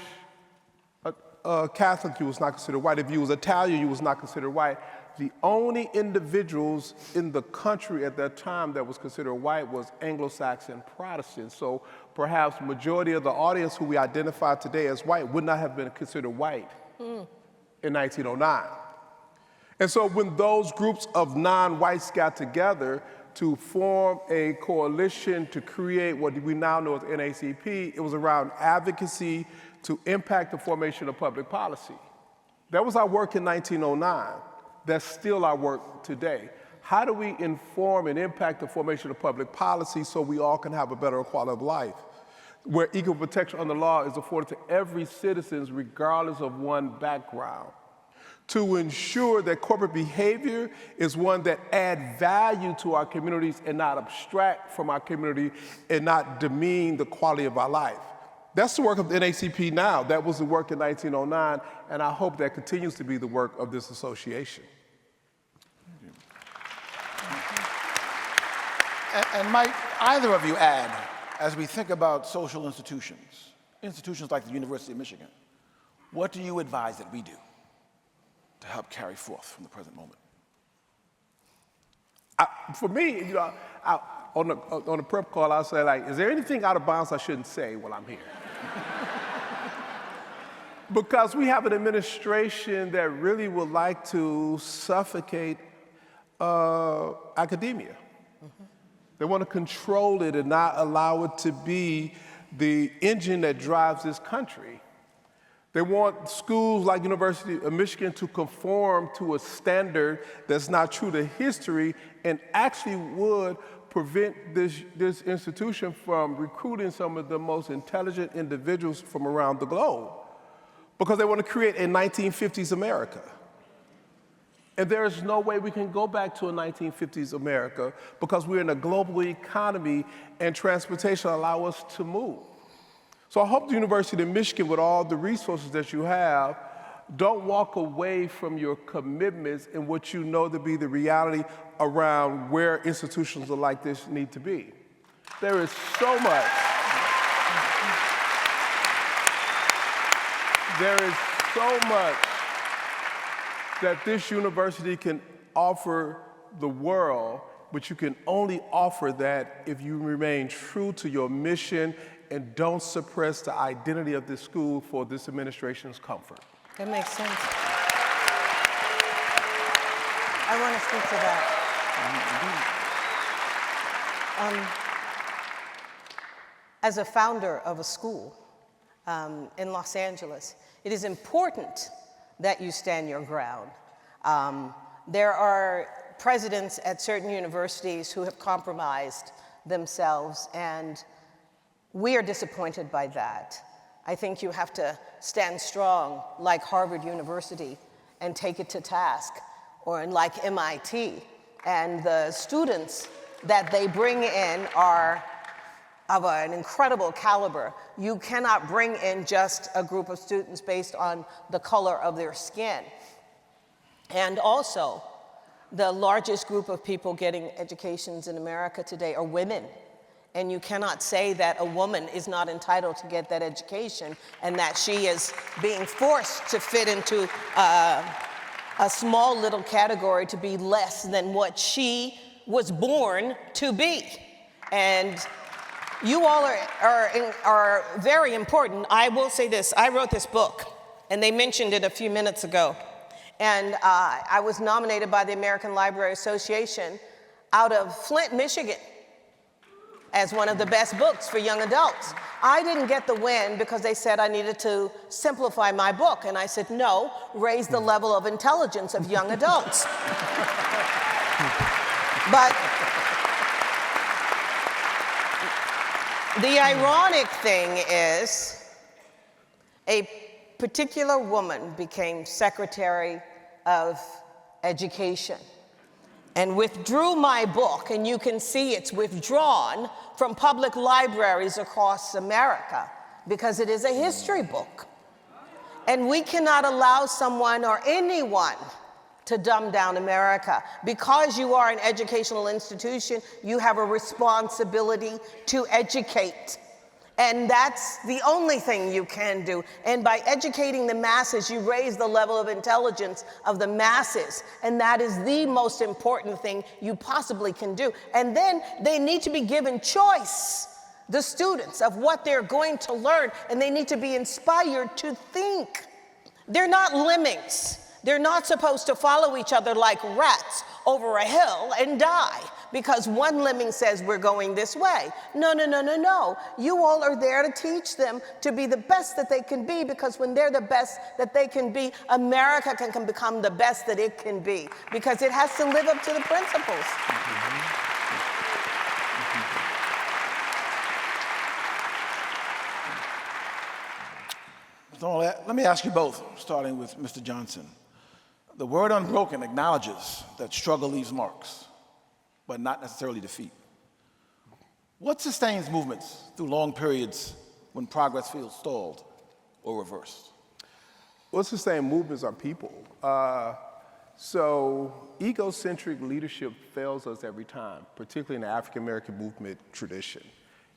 Catholic, you was not considered white. If you was Italian, you was not considered white. The only individuals in the country at that time that was considered white was Anglo-Saxon Protestants. So perhaps majority of the audience who we identify today as white would not have been considered white in 1909. And so when those groups of non-whites got together to form a coalition to create what we now know as NAACP, it was around advocacy to impact the formation of public policy. That was our work in 1909. That's still our work today. How do we inform and impact the formation of public policy so we all can have a better quality of life, where equal protection under law is afforded to every citizen regardless of one background? To ensure that corporate behavior is one that adds value to our communities and not abstract from our community and not demean the quality of our life. That's the work of the NAACP now. That was the work in 1909, and I hope that continues to be the work of this association. And might either of you add, as we think about social institutions like the University of Michigan, what do you advise that we do to help carry forth from the present moment? For me, you know, on the prep call, I'll say, like, is there anything out of bounds I shouldn't say while I'm here? Because we have an administration that really would like to suffocate academia. They want to control it and not allow it to be the engine that drives this country. They want schools like University of Michigan to conform to a standard that's not true to history and actually would prevent this institution from recruiting some of the most intelligent individuals from around the globe, because they want to create a 1950s America. And there is no way we can go back to a 1950s America because we're in a global economy and transportation allow us to move. So I hope the University of Michigan, with all the resources that you have, don't walk away from your commitments and what you know to be the reality around where institutions like this need to be. There is so much. There is so much that this university can offer the world, but you can only offer that if you remain true to your mission and don't suppress the identity of this school for this administration's comfort. That makes sense. I want to speak to that. As a founder of a school in Los Angeles, it is important that you stand your ground. There are presidents at certain universities who have compromised themselves, and we are disappointed by that. I think you have to stand strong like Harvard University and take it to task, or like MIT. And the students that they bring in are of an incredible caliber. You cannot bring in just a group of students based on the color of their skin. And also, the largest group of people getting educations in America today are women. And you cannot say that a woman is not entitled to get that education and that she is being forced to fit into a small little category to be less than what she was born to be. And you all are very important. I will say this, I wrote this book, and they mentioned it a few minutes ago. And I was nominated by the American Library Association out of Flint, Michigan, as one of the best books for young adults. I didn't get the win because they said I needed to simplify my book. And I said, no, raise the level of intelligence of young adults. But the ironic thing is, a particular woman became Secretary of Education and withdrew my book, and you can see it's withdrawn from public libraries across America because it is a history book. And we cannot allow someone or anyone to dumb down America. Because you are an educational institution, you have a responsibility to educate. And that's the only thing you can do. And by educating the masses, you raise the level of intelligence of the masses. And that is the most important thing you possibly can do. And then they need to be given choice, the students, of what they're going to learn. And they need to be inspired to think. They're not lemmings. They're not supposed to follow each other like rats over a hill and die because one lemming says we're going this way. No, no, no, no, no. You all are there to teach them to be the best that they can be, because when they're the best that they can be, America can become the best that it can be, because it has to live up to the principles. So let me ask you both, starting with Mr. Johnson. The word unbroken acknowledges that struggle leaves marks, but not necessarily defeat. What sustains movements through long periods when progress feels stalled or reversed? What sustains movements are people. So egocentric leadership fails us every time, particularly in the African American movement tradition.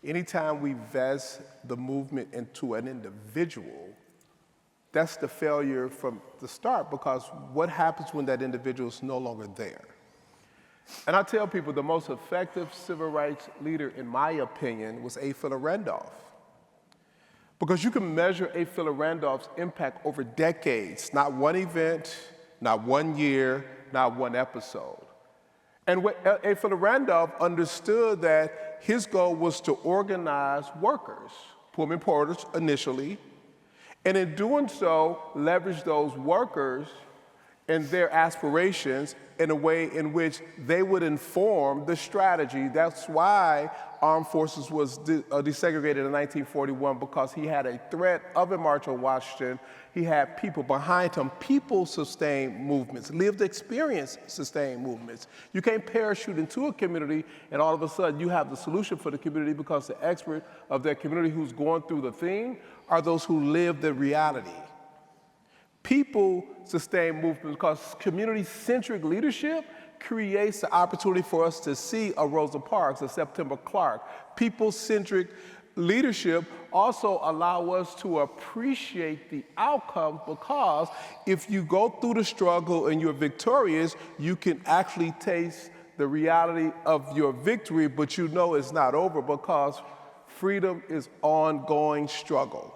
Anytime we vest the movement into an individual, that's the failure from the start, because what happens when that individual is no longer there? And I tell people the most effective civil rights leader, in my opinion, was A. Philip Randolph. Because you can measure A. Philip Randolph's impact over decades, not one event, not 1 year, not one episode. And A. Philip Randolph understood that his goal was to organize workers, Pullman porters initially, and in doing so, leverage those workers and their aspirations in a way in which they would inform the strategy. That's why armed forces was desegregated in 1941, because he had a threat of a march on Washington. He had people behind him. People sustain movements. Lived experience sustain movements. You can't parachute into a community and all of a sudden you have the solution for the community, because the expert of that community who's going through the thing are those who live the reality. People sustain movements because community-centric leadership creates the opportunity for us to see a Rosa Parks, a September Clark. People-centric leadership also allow us to appreciate the outcomes, because if you go through the struggle and you're victorious, you can actually taste the reality of your victory, but you know it's not over, because freedom is ongoing struggle.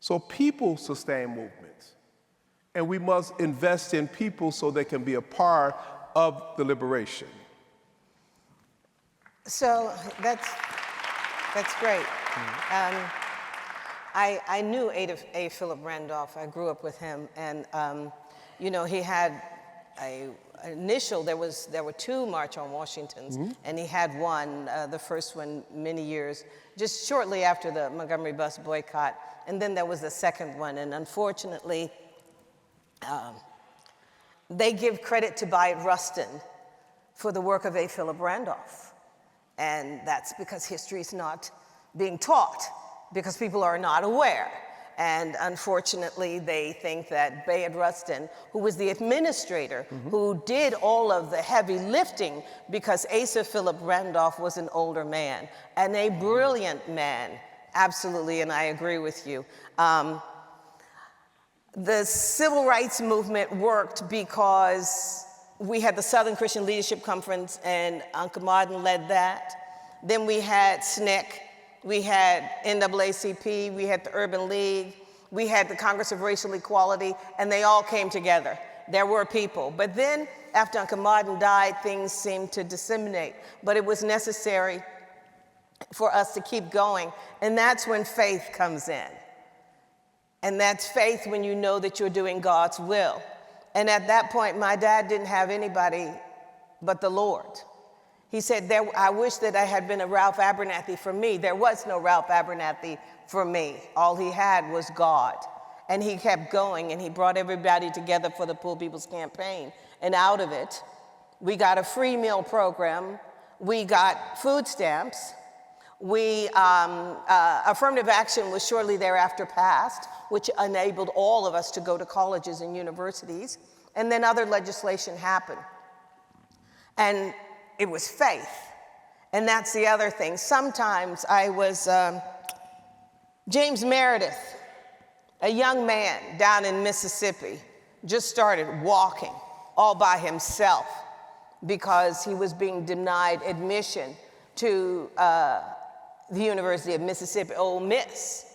So people sustain movements, and we must invest in people so they can be a part of the liberation. So that's great. I knew A. Philip Randolph. I grew up with him, and you know, he had there were two March on Washingtons, and he had one, the first one many years, just shortly after the Montgomery bus boycott, and then there was the second one, and unfortunately, they give credit to Bayard Rustin for the work of A. Philip Randolph, and that's because history is not being taught, because people are not aware. And unfortunately, they think that Bayard Rustin, who was the administrator, who did all of the heavy lifting, because Asa Philip Randolph was an older man and a brilliant man, absolutely, and I agree with you. The civil rights movement worked because we had the Southern Christian Leadership Conference, and Uncle Martin led that. Then we had SNCC, we had NAACP, we had the Urban League, we had the Congress of Racial Equality, and they all came together. There were people. But then, after Uncle Martin died, things seemed to disseminate. But it was necessary for us to keep going, and that's when faith comes in. And that's faith when you know that you're doing God's will. And at that point, my dad didn't have anybody but the Lord. He said, I wish that I had been a Ralph Abernathy for me. There was no Ralph Abernathy for me. All he had was God. And he kept going, and he brought everybody together for the Poor People's Campaign. And out of it, we got a free meal program. We got food stamps. Affirmative action was shortly thereafter passed, which enabled all of us to go to colleges and universities. And then other legislation happened. And it was faith. And that's the other thing. Sometimes James Meredith, a young man down in Mississippi, just started walking all by himself because he was being denied admission to the University of Mississippi, Ole Miss.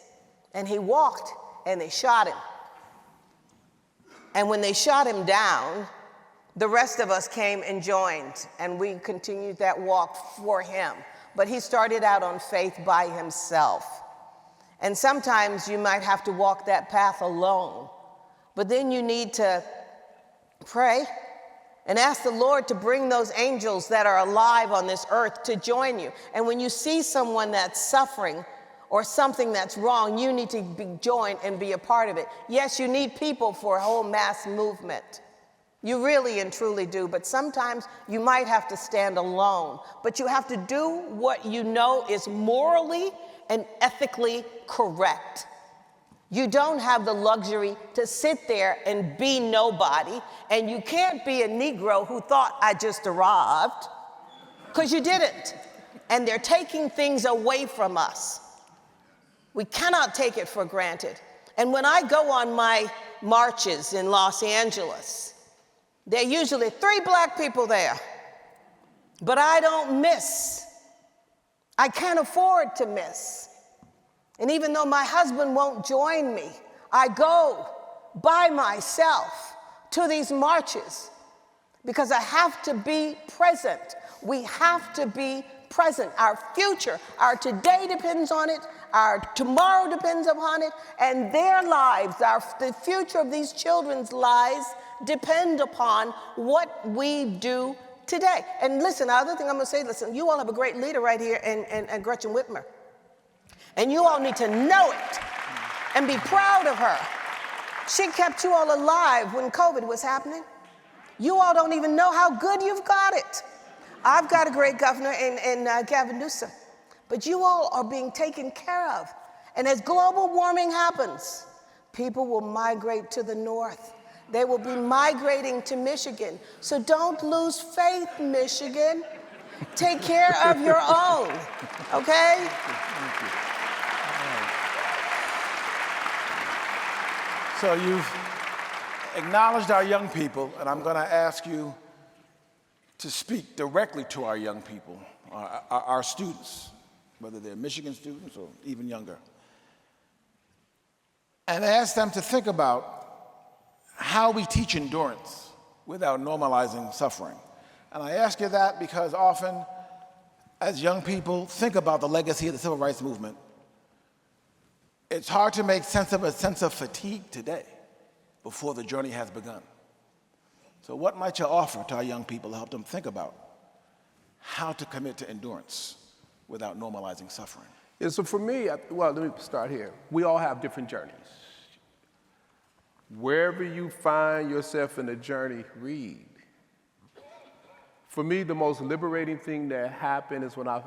And he walked, and they shot him. And when they shot him down, the rest of us came and joined, and we continued that walk for him. But he started out on faith by himself. And sometimes you might have to walk that path alone, but then you need to pray and ask the Lord to bring those angels that are alive on this earth to join you. And when you see someone that's suffering or something that's wrong, you need to be joined and be a part of it. Yes, you need people for a whole mass movement. You really and truly do, but sometimes you might have to stand alone. But you have to do what you know is morally and ethically correct. You don't have the luxury to sit there and be nobody, and you can't be a Negro who thought I just arrived, because you didn't. And they're taking things away from us. We cannot take it for granted. And when I go on my marches in Los Angeles, there are usually 3 black people there, but I don't miss. I can't afford to miss. And even though my husband won't join me, I go by myself to these marches because I have to be present. We have to be present. Our future, our today depends on it, our tomorrow depends upon it, and their lives, the future of these children's lives depend upon what we do today. And listen, the other thing I'm going to say, listen, you all have a great leader right here in Gretchen Whitmer. And you all need to know it and be proud of her. She kept you all alive when COVID was happening. You all don't even know how good you've got it. I've got a great governor in Gavin Newsom, but you all are being taken care of. And as global warming happens, people will migrate to the north. They will be migrating to Michigan. So don't lose faith, Michigan. Take care of your own, okay? So you've acknowledged our young people, and I'm going to ask you to speak directly to our young people, our students, whether they're Michigan students or even younger, and ask them to think about how we teach endurance without normalizing suffering. And I ask you that because often, as young people think about the legacy of the civil rights movement, it's hard to make sense of a sense of fatigue today before the journey has begun. So what might you offer to our young people to help them think about how to commit to endurance without normalizing suffering? Yeah, so for me, well, let me start here. We all have different journeys. Wherever you find yourself in the journey, read. For me, the most liberating thing that happened is when I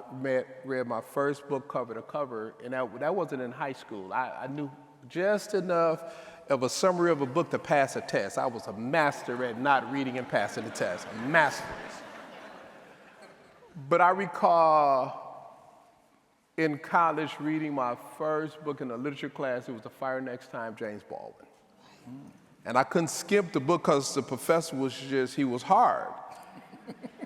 read my first book cover to cover, and that wasn't in high school. I knew just enough of a summary of a book to pass a test. I was a master at not reading and passing the test, a master. But I recall in college reading my first book in a literature class. It was The Fire Next Time, James Baldwin. And I couldn't skip the book because the professor was he was hard.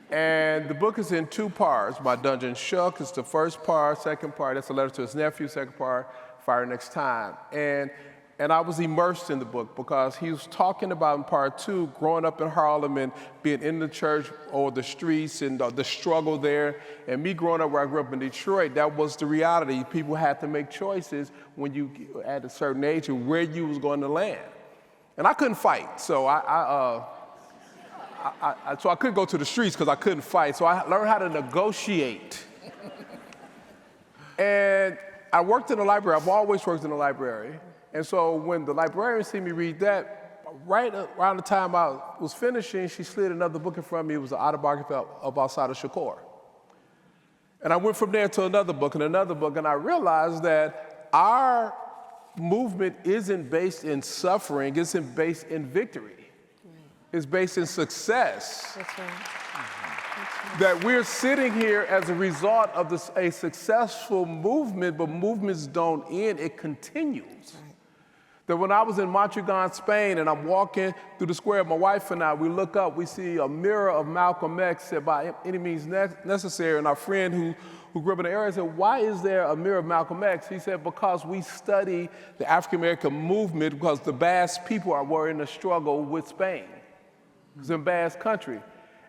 And the book is in 2 parts. My Dungeon Shook is the first part, second part, that's a letter to his nephew, second part, Fire Next Time. And I was immersed in the book because he was talking about in part 2, growing up in Harlem and being in the church or the streets and the struggle there. And me growing up where I grew up in Detroit, that was the reality. People had to make choices when you at a certain age of where you was going to land. And I couldn't fight, so so I couldn't go to the streets because I couldn't fight. So I learned how to negotiate. And I worked in the library. I've always worked in the library. And so when the librarian see me read that, right around the time I was finishing, she slid another book in front of me. It was an autobiography of Assata Shakur. And I went from there to another book, and I realized that our movement isn't based in suffering, it isn't based in victory. It's based in success. That's right. That we're sitting here as a result of a successful movement, but movements don't end, it continues. Right. That when I was in Montreal, Spain, and I'm walking through the square, my wife and I, we look up, we see a mirror of Malcolm X said, by any means necessary, and our friend who grew up in the area said, why is there a mirror of Malcolm X? He said, because we study the African-American movement because the Basque people were in a struggle with Spain. It was in Basque country.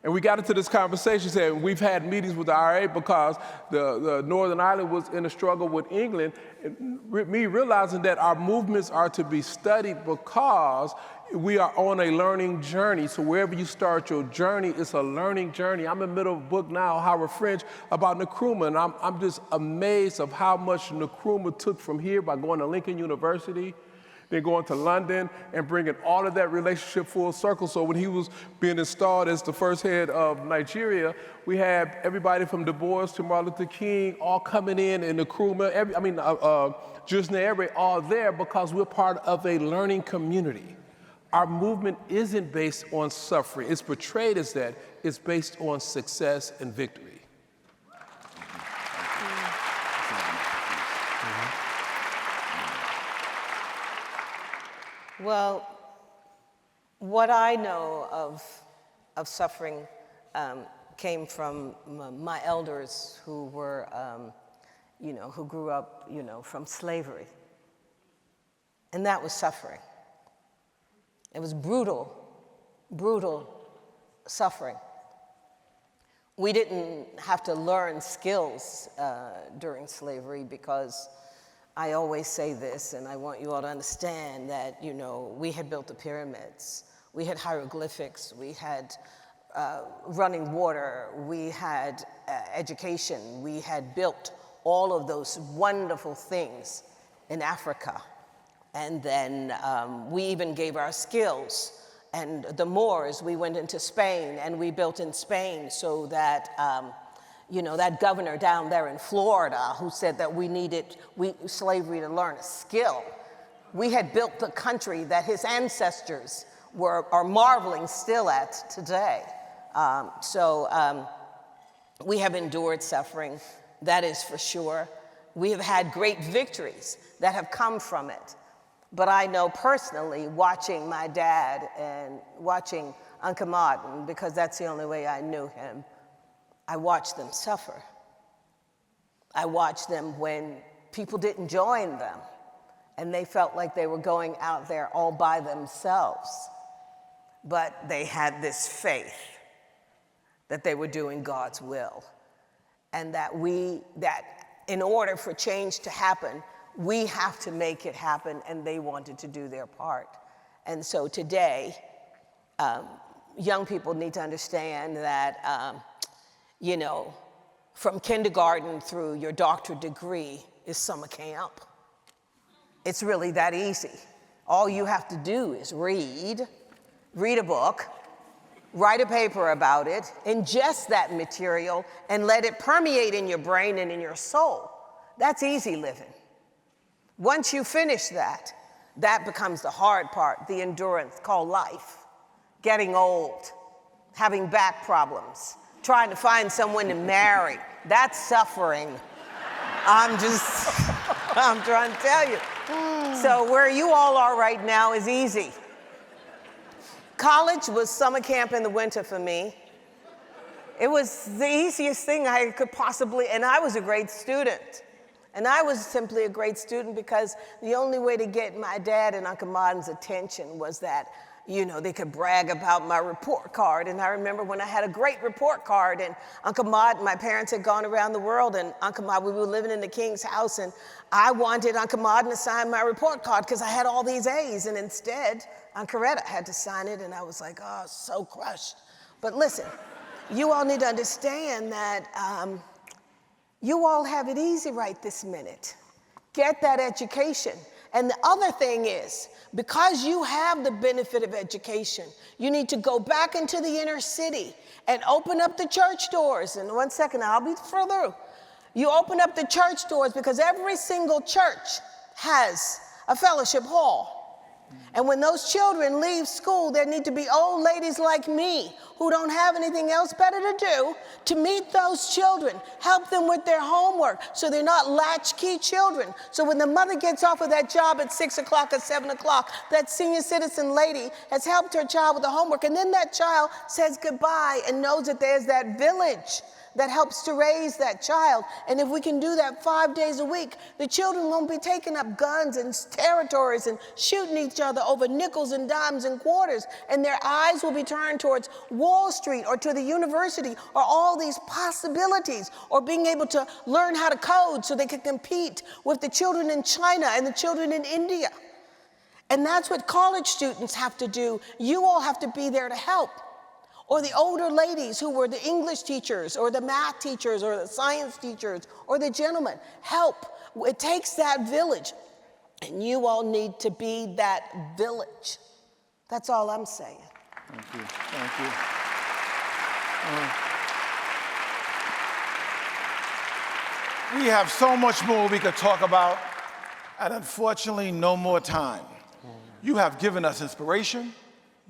And we got into this conversation saying we've had meetings with the IRA because the Northern Ireland was in a struggle with England. And me realizing that our movements are to be studied because we are on a learning journey. So wherever you start your journey, it's a learning journey. I'm in the middle of a book now, Howard French, about Nkrumah. And I'm just amazed of how much Nkrumah took from here by going to Lincoln University, then going to London and bringing all of that relationship full circle. So when he was being installed as the first head of Nigeria, we had everybody from Du Bois to Martin Luther King all coming in and Nkrumah, Julius Nyerere, all there because we're part of a learning community. Our movement isn't based on suffering. It's portrayed as that. It's based on success and victory. Well, what I know of suffering came from my elders who were, who grew up, from slavery. And that was suffering. It was brutal, brutal suffering. We didn't have to learn skills during slavery because I always say this, and I want you all to understand that, we had built the pyramids, we had hieroglyphics, we had running water, we had education, we had built all of those wonderful things in Africa. And then we even gave our skills. And the Moors, we went into Spain, and we built in Spain so that that governor down there in Florida who said that we needed slavery to learn a skill. We had built the country that his ancestors are marveling still at today. We have endured suffering, that is for sure. We have had great victories that have come from it. But I know personally, watching my dad and watching Uncle Martin, because that's the only way I knew him, I watched them suffer. I watched them when people didn't join them and they felt like they were going out there all by themselves. But they had this faith that they were doing God's will and that in order for change to happen, we have to make it happen, and they wanted to do their part. And so today, young people need to understand that from kindergarten through your doctorate degree is summer camp. It's really that easy. All you have to do is read a book, write a paper about it, ingest that material, and let it permeate in your brain and in your soul. That's easy living. Once you finish that, that becomes the hard part, the endurance called life. Getting old, having back problems, trying to find someone to marry. That's suffering. I'm trying to tell you. So where you all are right now is easy. College was summer camp in the winter for me. It was the easiest thing I could possibly, and I was a great student. And I was simply a great student because the only way to get my dad and Uncle Martin's attention was that, you know, they could brag about my report card. And I remember when I had a great report card, and Uncle Martin, my parents had gone around the world, and Uncle Martin, we were living in the king's house, and I wanted Uncle Martin to sign my report card because I had all these A's, and instead, Uncle Retta had to sign it, and I was like, oh, so crushed. But listen, you all need to understand that you all have it easy right this minute. Get that education. And the other thing is, because you have the benefit of education, you need to go back into the inner city and open up the church doors. And 1 second, I'll be through. You open up the church doors because every single church has a fellowship hall. And when those children leave school, there need to be old ladies like me who don't have anything else better to do to meet those children, help them with their homework so they're not latchkey children. So when the mother gets off of that job at 6 o'clock or 7 o'clock, that senior citizen lady has helped her child with the homework, and then that child says goodbye and knows that there's that village that helps to raise that child. And if we can do that 5 days a week, the children won't be taking up guns and territories and shooting each other over nickels and dimes and quarters. And their eyes will be turned towards Wall Street or to the university or all these possibilities, or being able to learn how to code so they can compete with the children in China and the children in India. And that's what college students have to do. You all have to be there to help. Or the older ladies who were the English teachers or the math teachers or the science teachers or the gentlemen. Help. It takes that village. And you all need to be that village. That's all I'm saying. Thank you. Thank you. We have so much more we could talk about, and unfortunately, no more time. You have given us inspiration.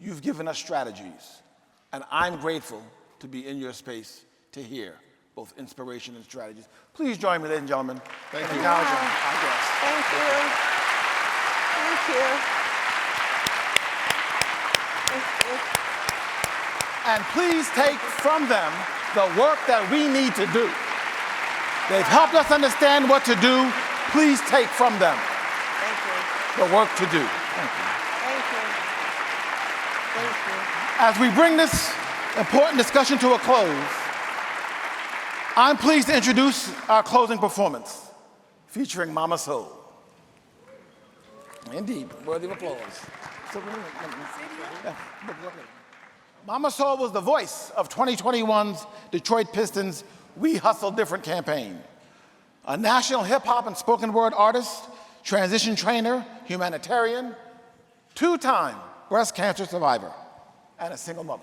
You've given us strategies. And I'm grateful to be in your space to hear both inspiration and strategies. Please join me, ladies and gentlemen. Thank you. Our guests. Thank you. Thank you. Thank you. And please take from them the work that we need to do. They've helped us understand what to do. Please take from them the work to do. Thank you. Thank you. Thank you. As we bring this important discussion to a close, I'm pleased to introduce our closing performance, featuring Mama Soul. Indeed, worthy of applause. Mama Soul was the voice of 2021's Detroit Pistons' We Hustle Different campaign. A national hip-hop and spoken word artist, transition trainer, humanitarian, two-time breast cancer survivor, and a single mother.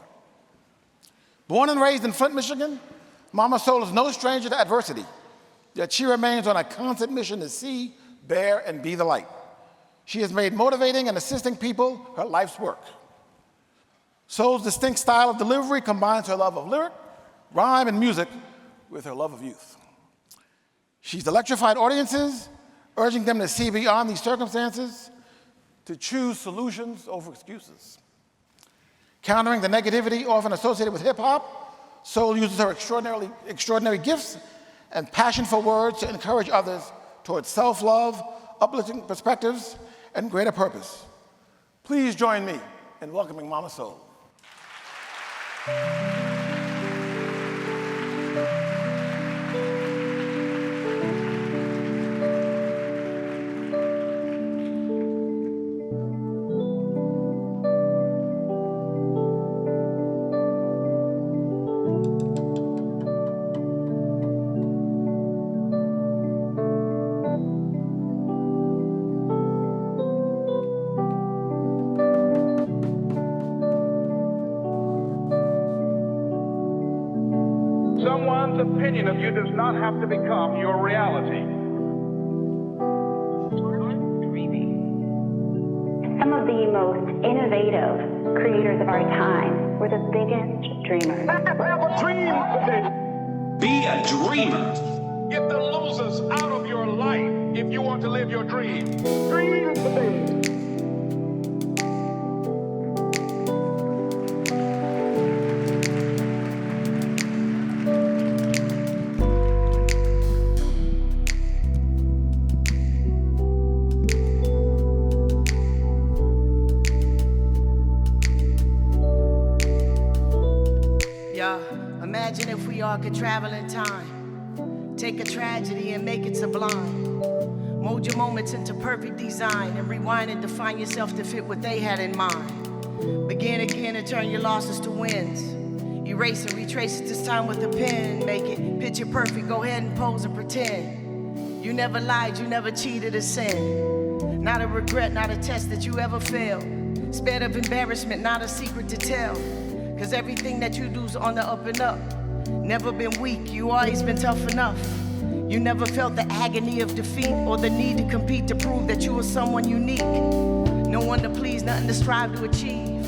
Born and raised in Flint, Michigan, Mama Soul is no stranger to adversity, yet she remains on a constant mission to see, bear, and be the light. She has made motivating and assisting people her life's work. Soul's distinct style of delivery combines her love of lyric, rhyme, and music with her love of youth. She's electrified audiences, urging them to see beyond these circumstances, to choose solutions over excuses. Countering the negativity often associated with hip-hop, Soul uses her extraordinary gifts and passion for words to encourage others towards self-love, uplifting perspectives, and greater purpose. Please join me in welcoming Mama Soul. Someone's opinion of you does not have to become your reality. of the most innovative creators of our time were the biggest dreamers. Be a dreamer. Get the losers out of your life if you want to live your dream. Dream today. Imagine if we all could travel in time, take a tragedy and make it sublime, mold your moments into perfect design, and rewind and define yourself to fit what they had in mind. Begin again and turn your losses to wins. Erase and retrace it this time with a pen. Make it picture perfect, go ahead and pose and pretend. You never lied, you never cheated or sinned. Not a regret, not a test that you ever failed. Spared of embarrassment, not a secret to tell. Cause everything that you do's on the up and up. Never been weak, you always been tough enough. You never felt the agony of defeat or the need to compete to prove that you were someone unique. No one to please, nothing to strive to achieve.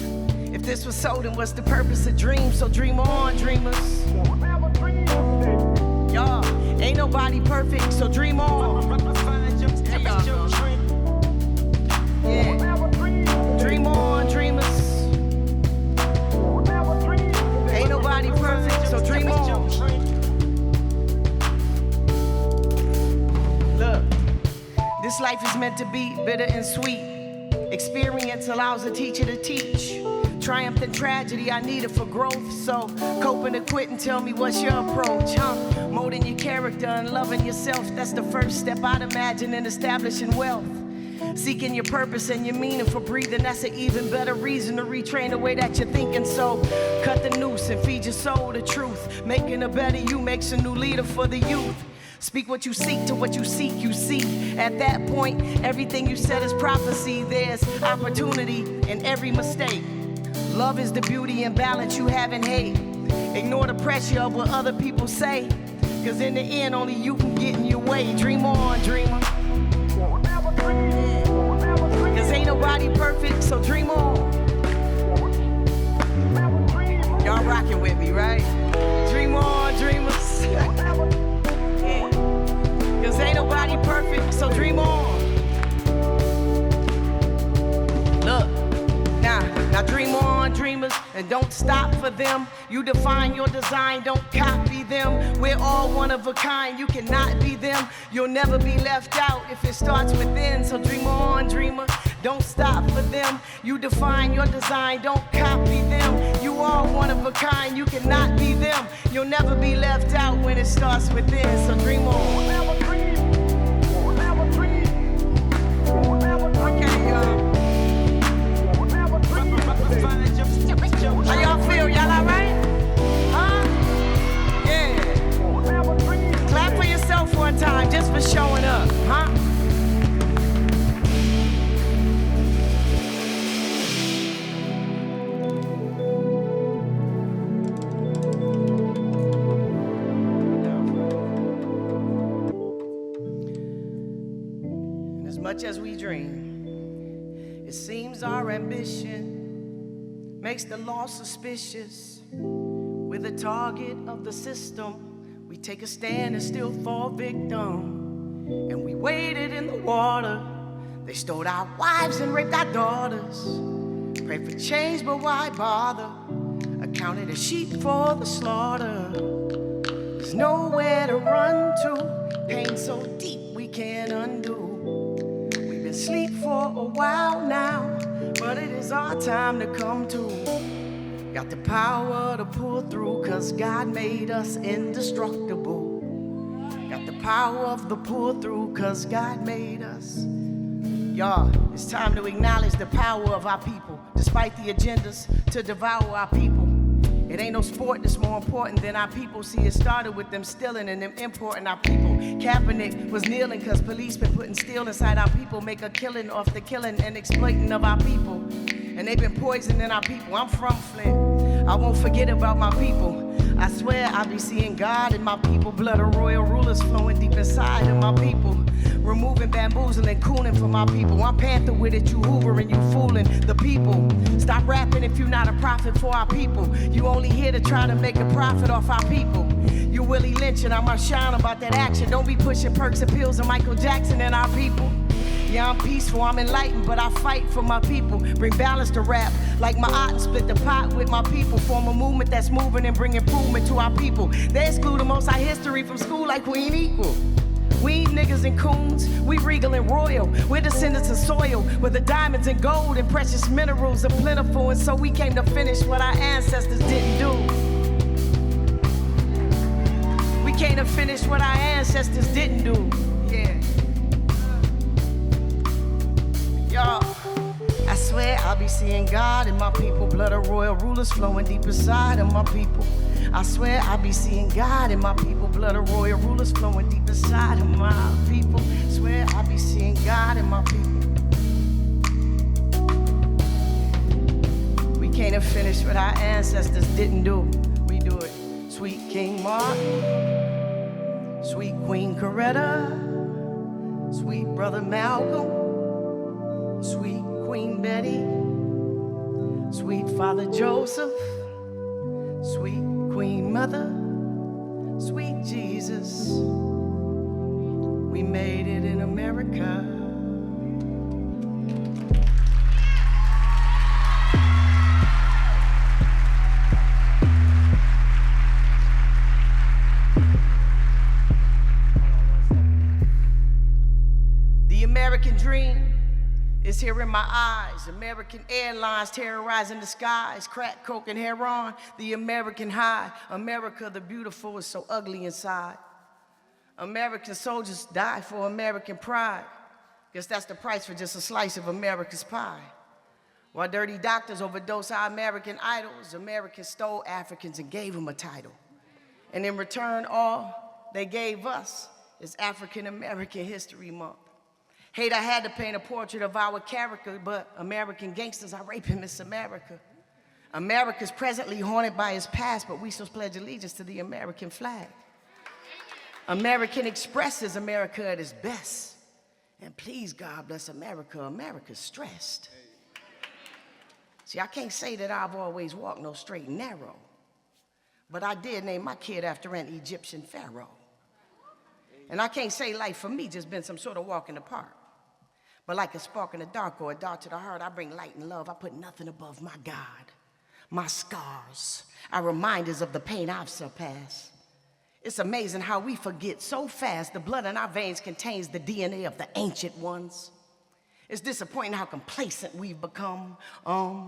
If this was so, then what's the purpose of dreams? So dream on, dreamers. Y'all, ain't nobody perfect, so dream on. Yeah. Dream on, dreamers. Ain't nobody perfect, so dream on. Look, this life is meant to be bitter and sweet. Experience allows a teacher to teach. Triumph and tragedy, I need it for growth. So coping and quitting, tell me what's your approach, huh? Molding your character and loving yourself, that's the first step I'd imagine in establishing wealth. Seeking your purpose and your meaning for breathing, that's an even better reason to retrain the way that you're thinking. So cut the noose and feed your soul the truth. Making a better you makes a new leader for the youth. Speak what you seek to what you seek, you see. At that point, everything you said is prophecy. There's opportunity in every mistake. Love is the beauty and balance you have in hate. Ignore the pressure of what other people say. Cause in the end, only you can get in your way. Dream on, dreamer. Cause ain't nobody perfect, so dream on. Y'all rocking with me, right? Dream on, dreamers. Yeah. Cause ain't nobody perfect, so dream on. Look, now dream on, dreamers, and don't stop for them. You define your design, don't copy them. We're all one of a kind, you cannot be them. You'll never be left out if it starts within. So dream on, dreamer, don't stop for them. You define your design, don't copy them. You are one of a kind, you cannot be them. You'll never be left out when it starts within. So dream on. Okay, y'all. How y'all feel? Y'all all right? Huh? Yeah. Clap for yourself one time just for showing up, huh? And as much as we dream, it seems our ambition makes the law suspicious. We're the target of the system. We take a stand and still fall victim. And we waded in the water. They stole our wives and raped our daughters. Pray for change, but why bother? Accounted as sheep for the slaughter. There's nowhere to run to. Pain so deep we can't undo. We've been asleep for a while now, but it is our time to come to. Got the power to pull through, cause God made us indestructible. Got the power of the pull through, cause God made us. Y'all, it's time to acknowledge the power of our people, despite the agendas to devour our people. It ain't no sport that's more important than our people. See, it started with them stealing and them importing our people. Kaepernick was kneeling cause police been putting steel inside our people, make a killing off the killing and exploiting of our people. And they've been poisoning our people. I'm from Flint. I won't forget about my people. I swear I be seeing God in my people. Blood of royal rulers flowing deep inside of my people. Removing bamboozling, cooning for my people. I'm Panther with it, you hoovering, you fooling the people. Stop rapping if you're not a prophet for our people. You only here to try to make a profit off our people. You Willie Lynch and I'm shine about that action. Don't be pushing perks and pills and Michael Jackson and our people. Yeah, I'm peaceful, I'm enlightened, but I fight for my people. Bring balance to rap, like my art and split the pot with my people. Form a movement that's moving and bring improvement to our people. They exclude the most high history from school like we ain't equal. We ain't niggas and coons, we regal and royal. We're descendants of soil, where the diamonds and gold and precious minerals are plentiful. And so we came to finish what our ancestors didn't do. We came to finish what our ancestors didn't do, yeah. Y'all, I swear I'll be seeing God in my people. Blood of royal rulers flowing deep inside of my people. I swear I'll be seeing God in my people. Blood of royal rulers flowing deep inside of my people. Swear I'll be seeing God in my people. We came to finish what our ancestors didn't do. We do it. Sweet King Martin, sweet Queen Coretta, sweet Brother Malcolm, sweet Queen Betty, sweet Father Joseph, sweet Queen Mother, sweet Jesus. We made it in America. The American dream is here in my eyes. American Airlines terrorizing the skies. Crack, coke, and heroin, the American high. America the beautiful is so ugly inside. American soldiers die for American pride. Guess that's the price for just a slice of America's pie. While dirty doctors overdose our American idols, Americans stole Africans and gave them a title. And in return, all they gave us is African American History Month. Hate I had to paint a portrait of our character, but American gangsters are raping Miss America. America's presently haunted by its past, but we still pledge allegiance to the American flag. American Express is America at its best. And please, God bless America, America's stressed. See, I can't say that I've always walked no straight and narrow, but I did name my kid after an Egyptian pharaoh. And I can't say life for me just been some sort of walk in the park. But like a spark in the dark or a dart to the heart, I bring light and love. I put nothing above my God. My scars are reminders of the pain I've surpassed. It's amazing how we forget so fast. The blood in our veins contains the DNA of the ancient ones. It's disappointing how complacent we've become. I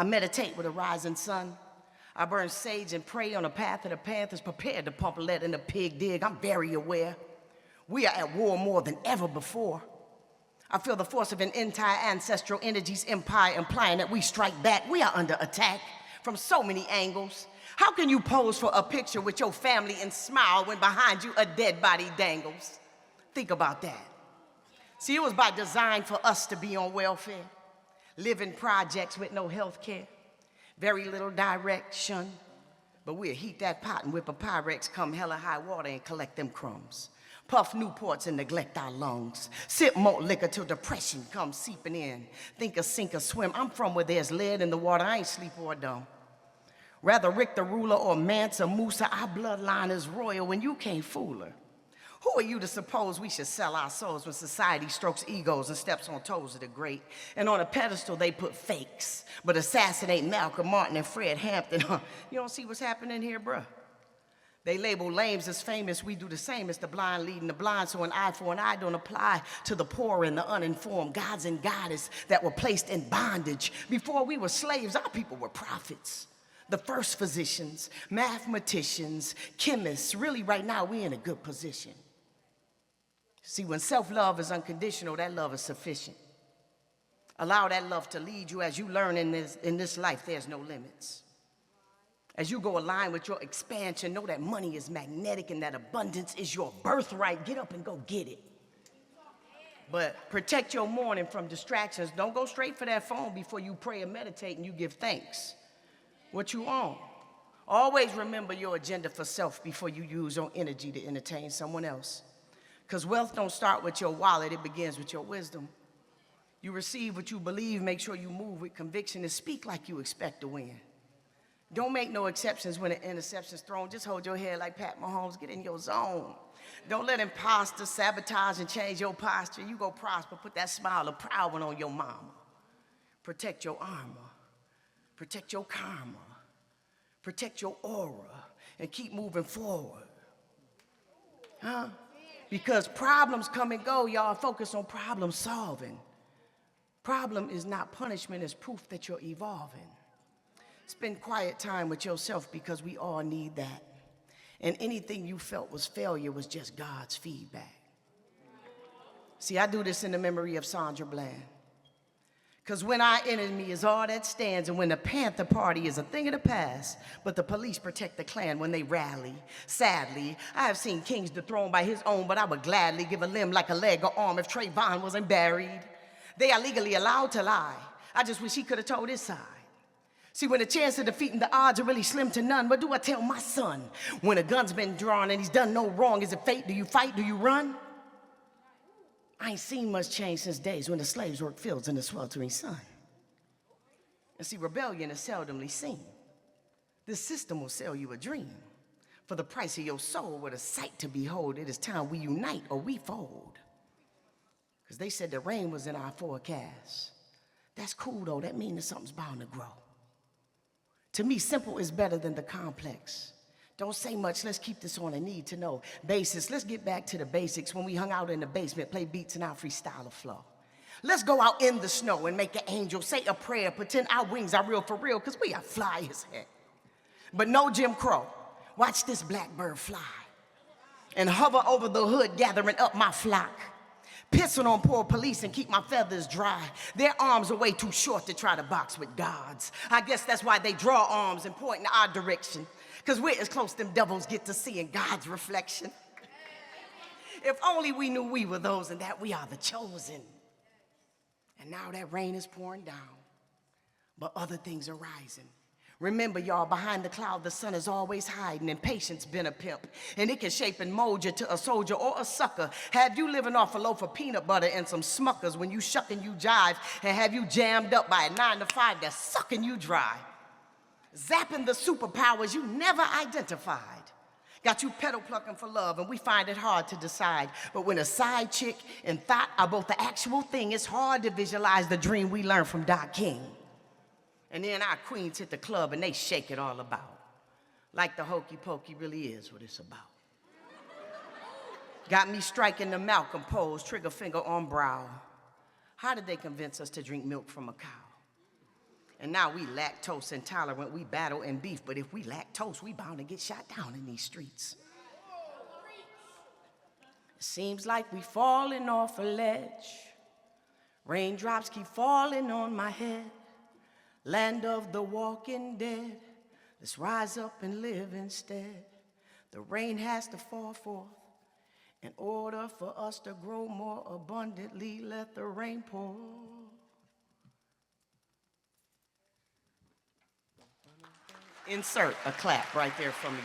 meditate with a rising sun. I burn sage and pray on the path of the panthers, prepared to pump lead in the pig dig. I'm very aware. We are at war more than ever before. I feel the force of an entire ancestral energy's empire implying that we strike back. We are under attack from so many angles. How can you pose for a picture with your family and smile when behind you a dead body dangles? Think about that. See, it was by design for us to be on welfare, live in projects with no health care, very little direction. But we'll heat that pot and whip a Pyrex, come hella high water and collect them crumbs. Puff Newports and neglect our lungs. Sip malt liquor till depression comes seeping in. Think or sink or swim. I'm from where there's lead in the water. I ain't sleep or dumb. Rather Rick the ruler or Mansa Musa, our bloodline is royal when you can't fool her. Who are you to suppose we should sell our souls when society strokes egos and steps on toes of the great? And on a pedestal they put fakes, but assassinate Malcolm, Martin, and Fred Hampton. You don't see what's happening here, bruh? They label lames as famous. We do the same as the blind leading the blind, so an eye for an eye don't apply to the poor and the uninformed, gods and goddesses that were placed in bondage. Before we were slaves, our people were prophets. The first physicians, mathematicians, chemists. Really, right now, we're in a good position. See, when self-love is unconditional, that love is sufficient. Allow that love to lead you as you learn in this life, there's no limits. As you go align with your expansion, know that money is magnetic and that abundance is your birthright. Get up and go get it. But protect your morning from distractions. Don't go straight for that phone before you pray and meditate and you give thanks. what you own. Always remember your agenda for self before you use your energy to entertain someone else. Because wealth don't start with your wallet, it begins with your wisdom. You receive what you believe, make sure you move with conviction and speak like you expect to win. Don't make no exceptions when an interception's thrown. Just hold your head like Pat Mahomes, get in your zone. Don't let imposters sabotage and change your posture. You go prosper, put that smile of proud one on your mama. Protect your armor, protect your karma, protect your aura, and keep moving forward. Huh? Because problems come and go, y'all. Focus on problem solving. Problem is not punishment, it's proof that you're evolving. Spend quiet time with yourself because we all need that. And anything you felt was failure was just God's feedback. See, I do this in the memory of Sandra Bland. Because when our enemy is all that stands, and when the Panther Party is a thing of the past, but the police protect the Klan when they rally. Sadly, I have seen kings dethroned by his own, but I would gladly give a limb like a leg or arm if Trayvon wasn't buried. They are legally allowed to lie. I just wish he could have told his side. See, when the chance of defeating the odds are really slim to none, what do I tell my son? When a gun's been drawn and he's done no wrong, is it fate? Do you fight? Do you run? I ain't seen much change since days when the slaves worked fields in the sweltering sun. And see, rebellion is seldomly seen. This system will sell you a dream. For the price of your soul, with a sight to behold, it is time we unite or we fold. Because they said the rain was in our forecast. That's cool, though. That means that something's bound to grow. To me, simple is better than the complex. Don't say much, let's keep this on a need-to-know basis. Let's get back to the basics when we hung out in the basement, play beats and our freestyle flow. Let's go out in the snow and make an angel, say a prayer, pretend our wings are real for real, because we are fly as heck. But no Jim Crow. Watch this blackbird fly and hover over the hood, gathering up my flock. Pissing on poor police and keep my feathers dry. Their arms are way too short to try to box with gods. I guess that's why they draw arms and point in our direction. Because we're as close them devils get to seeing God's reflection. If only we knew we were those and that we are the chosen. And now that rain is pouring down, but other things are rising. Remember, y'all, behind the cloud, the sun is always hiding, and patience been a pimp. And it can shape and mold you to a soldier or a sucker. Have you living off a loaf of peanut butter and some Smuckers when you shuck and you jive, and have you jammed up by a 9 to 5 that's sucking you dry. Zapping the superpowers you never identified. Got you pedal plucking for love, and we find it hard to decide. But when a side chick and thought are both the actual thing, it's hard to visualize the dream we learned from Doc King. And then our queens hit the club and they shake it all about. Like the hokey pokey really is what it's about. Got me striking the Malcolm pose, trigger finger on brow. How did they convince us to drink milk from a cow? And now we lactose intolerant, we battle and beef, but if we lactose, we bound to get shot down in these streets. It seems like we falling off a ledge. Raindrops keep falling on my head. Land of the walking dead, let's rise up and live instead. The rain has to fall forth in order for us to grow more abundantly. Let the rain pour. Insert a clap right there from me.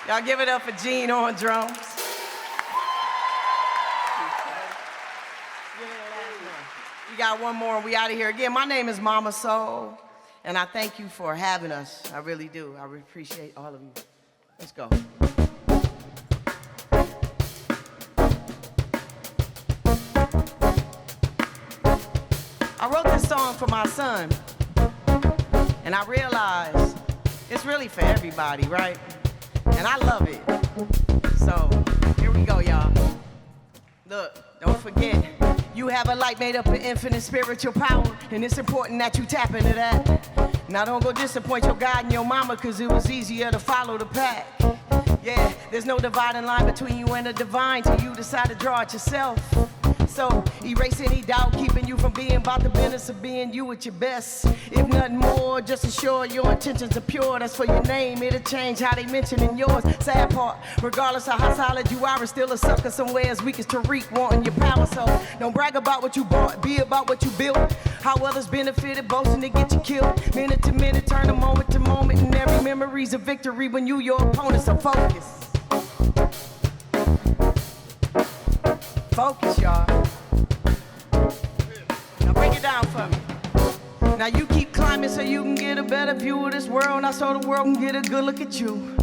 Y'all give it up for Gene on drums. We got one more and we out of here. Again, my name is Mama Soul, and I thank you for having us. I really do. I really appreciate all of you. Let's go. I wrote this song for my son, and I realized it's really for everybody, right? And I love it. So, here we go, y'all. Look, don't forget, you have a light made up of infinite spiritual power, and it's important that you tap into that. Now don't go disappoint your God and your mama, cause it was easier to follow the pack. Yeah, there's no dividing line between you and the divine till you decide to draw it yourself. So erase any doubt, keeping you from being about the business of being you at your best. If nothing more, just ensure your intentions are pure. That's for your name, it'll change how they mention in yours. Sad part, regardless of how solid you are, it's still a sucker somewhere as weak as Derrick wanting your power. So don't brag about what you bought, be about what you built. How others benefited, boasting to get you killed. Minute to minute, turn a moment to moment, and every memory's a victory when you your opponent. So focus. Focus, y'all. Now break it down for me. Now you keep climbing so you can get a better view of this world, now so the world can get a good look at you.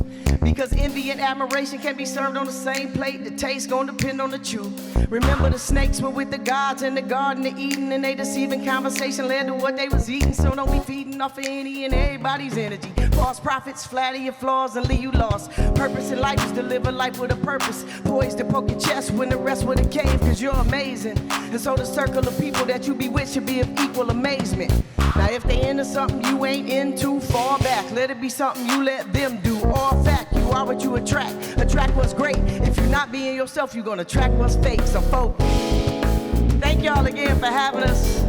Because envy and admiration can be served on the same plate. The taste gonna depend on the chew. Remember the snakes were with the gods in the Garden of Eden, and they deceiving conversation led to what they was eating. So don't be feeding off of any and everybody's energy. False prophets flatter your flaws and leave you lost. Purpose in life is to live a life with a purpose. Poised to poke your chest when the rest would a cave, cause you're amazing. And so the circle of people that you be with should be of equal amazement. Now if they into something you ain't into, fall back. Let it be something you let them do. All fact, you are what you attract. Attract what's great. If you're not being yourself, you're gonna attract what's fake. So focus. Thank y'all again for having us.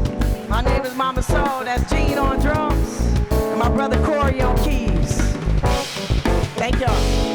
My name is Mama Soul, that's Gene on drums, and my brother Corey on keys. Thank y'all.